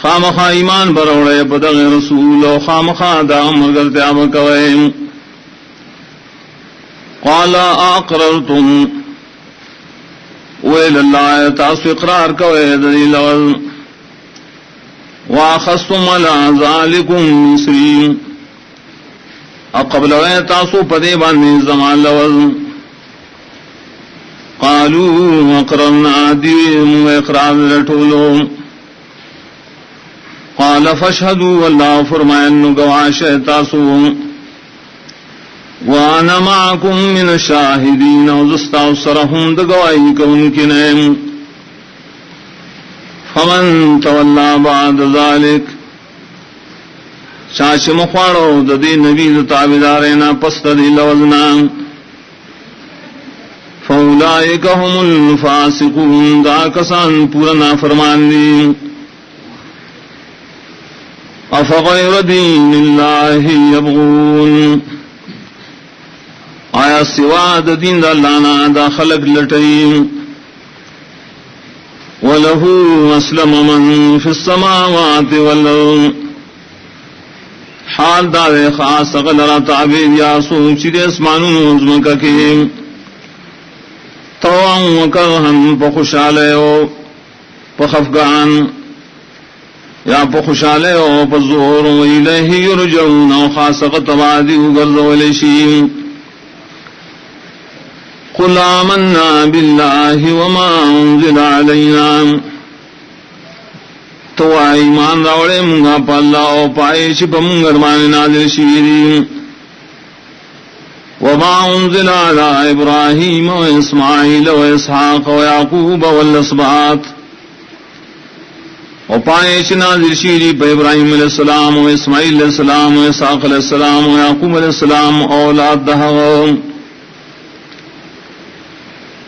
خامخا ایمان بروڑے بدغ رسول و خامخا دا امر کرتے اب کوئے قال اقررتم ویل اللہ تاسو اقرار کوئے دلیل واخذتم على ذالکم مصری اقبل وے تاسو پدے باندې زمان لوز قالوا اقررنا دیم اقرار لٹولو قال فاشهدوا والله فرمائن گواش تاسو وانا معكم من الشاهدين وزستاوسرهم دگوائی کون کنیم فمن تولى بعد ذلك چاچ مخواڑو ددی نبی تابدارینا پس ددی لوزنا فاولئک هم الفاسقون دا کسان پورا فرمان دی افغیر دین اللہ یبغون آیا سوا دین دا اللہ نا دا خلق لٹیم وَلَهُ أَسْلَمَ مَن فِي السَّمَاوَاتِ وَالْأَرْضِ حال دا دے خاص غلرہ تعبیر یاسو چیدے اسمانون عظمکہ کے طوعاً وَكَرْهًا پخشالے و پخفگان یا پخشالے و پزور وَإِلَيْهِ يُرْجَعُونَ و خاص غتبادی وگرد ولیشیم قل آمنا باللہ وما انزل علینا تو ایمان راوڑے منگا پا اللہ و پائے چپا منگرمان نازل شیری وما انزل علی ابراہیم و اسماعیل و اسحاق و یعقوب والاسباط و پائے چ نازل شیری پا ابراہیم علیہ السلام و اسماعیل علیہ السلام و اسحاق علیہ السلام و یعقوب علیہ السلام اولاد دہغم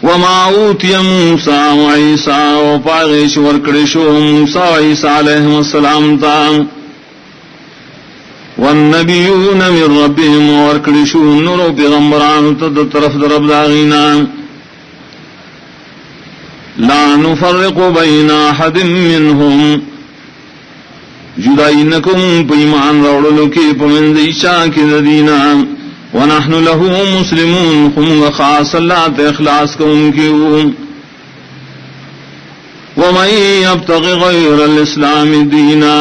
وما اوتی موسیٰ و عیسیٰ و پاغیش ورکڑشو موسیٰ و عیسیٰ علیہ السلام تا والنبیون من ربهم ورکڑشو نورو پیغمبران تد طرف درب داغینا لا نفرق بین احد منهم جدائنکم پیمان روڑلو کی پمند عیشا کی ددینا ونحن له مسلمون خم خاص اللہ تے اخلاص کو ان کی ومن یبتغ غیر الاسلام دینا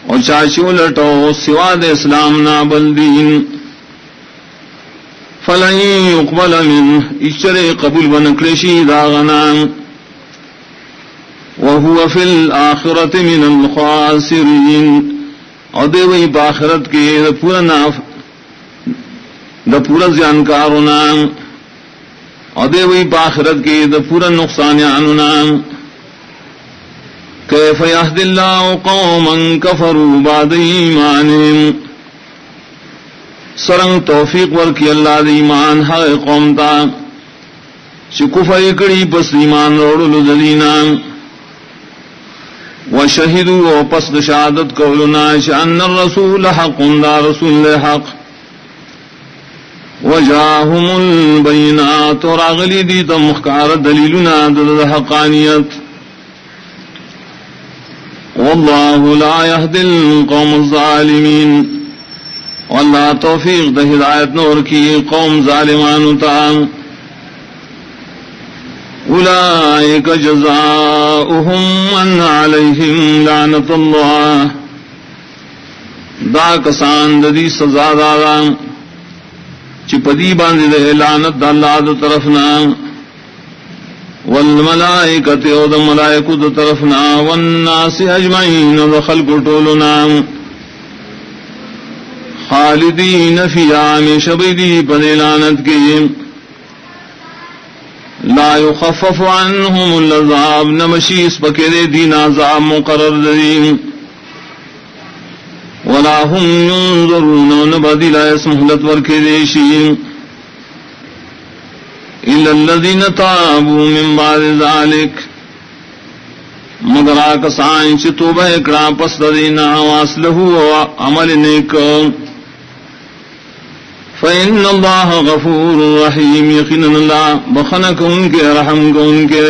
اور چاچو لٹو سوا دے اسلام نا بل دین فلن يقبل منه اشترے قبول بنکرشی داغنا وهو في الآخرة من الخاسرین اور دے وہی باخرت کے پورا ناف دا پورا زیانکارونا ادے وی باخرت کے دا پورا نقصانیانونا کیف یہد اللہ قوما کفروا بعد ایمانہم سرنگ توفیق ورکی اللہ دا ایمان حق قوم تا چی کفر کری پس ایمان روڑلو دلینا وشہدوا و پس شہادت قولنا چان الرسول حق دا رسول حق وجاہم البینات اور اغلی دی تمخکار دلیلنا دد حقانیت واللہ لا یهدی القوم الظالمین واللہ توفیق دا ہدایت نور کی قوم ظالمانتا اولئک جزاؤہم ان علیہم لعنت اللہ دا کسان دی سزا دادا چپدی باندھ دے لعنت اللہ دو طرفنا والملائکۃ او د ملائکۃ دو طرفنا والناس اجمعین و خلق طولنا خالدین فی عام شبیدی پدی لعنت کی لا يخفف عنهم العذاب نمشیس بکرے دین عذاب مقرر دین ولا هم ينظرون نبدل اسم مهلت ورکے دیشی الا الذين تابوا من بعد ذلك مگر آکسان چھ توبہ اکڑا پس دینا واسلہو عمل نیک فإن اللہ غفور رحیم یقینا اللہ بخنک ان کے رحم کو ان کے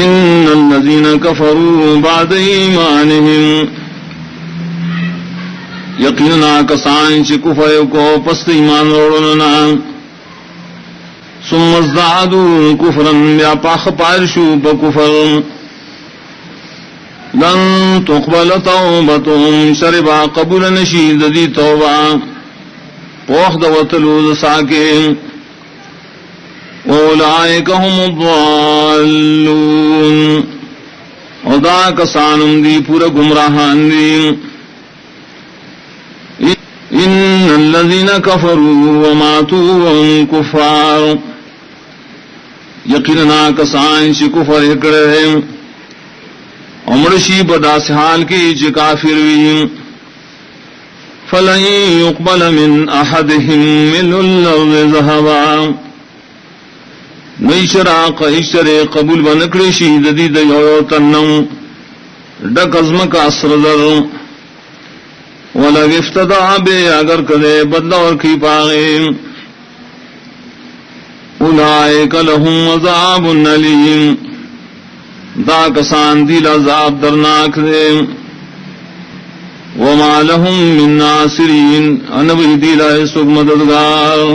ان الذین کفروا بعد ایمانہم یقینا آکسان چھ کفر کو پس ایمان روڑنا ثم ازدادوا کفرا یا پاخ پارشو بکفر لن تقبل توبتهم شربا قبول نشید دی توبہ پوخ دوتلوز ساکے اولئک هم الضالون ادا کسانم دی پورا گمراہان دی ان الذين كفروا وماتوا وهم كفار یقینا کسان چھ کفر کرے عمرشی بداس حال کی چھ کافر وی فلن يقبل من احدهم ملء الارض ذهبا نیشراق اشترے قبول بنکڑی شید دی دیو تنم ڈک ازم کا اثر در وَلَگِ افْتَدَعَ بے اگر کدے بدلہ اور کی پاغے اولئک لہم عذاب علیم دا کسان دیل عذاب درناک دے وما لہم من ناصرین انبی دیل سگ مددگار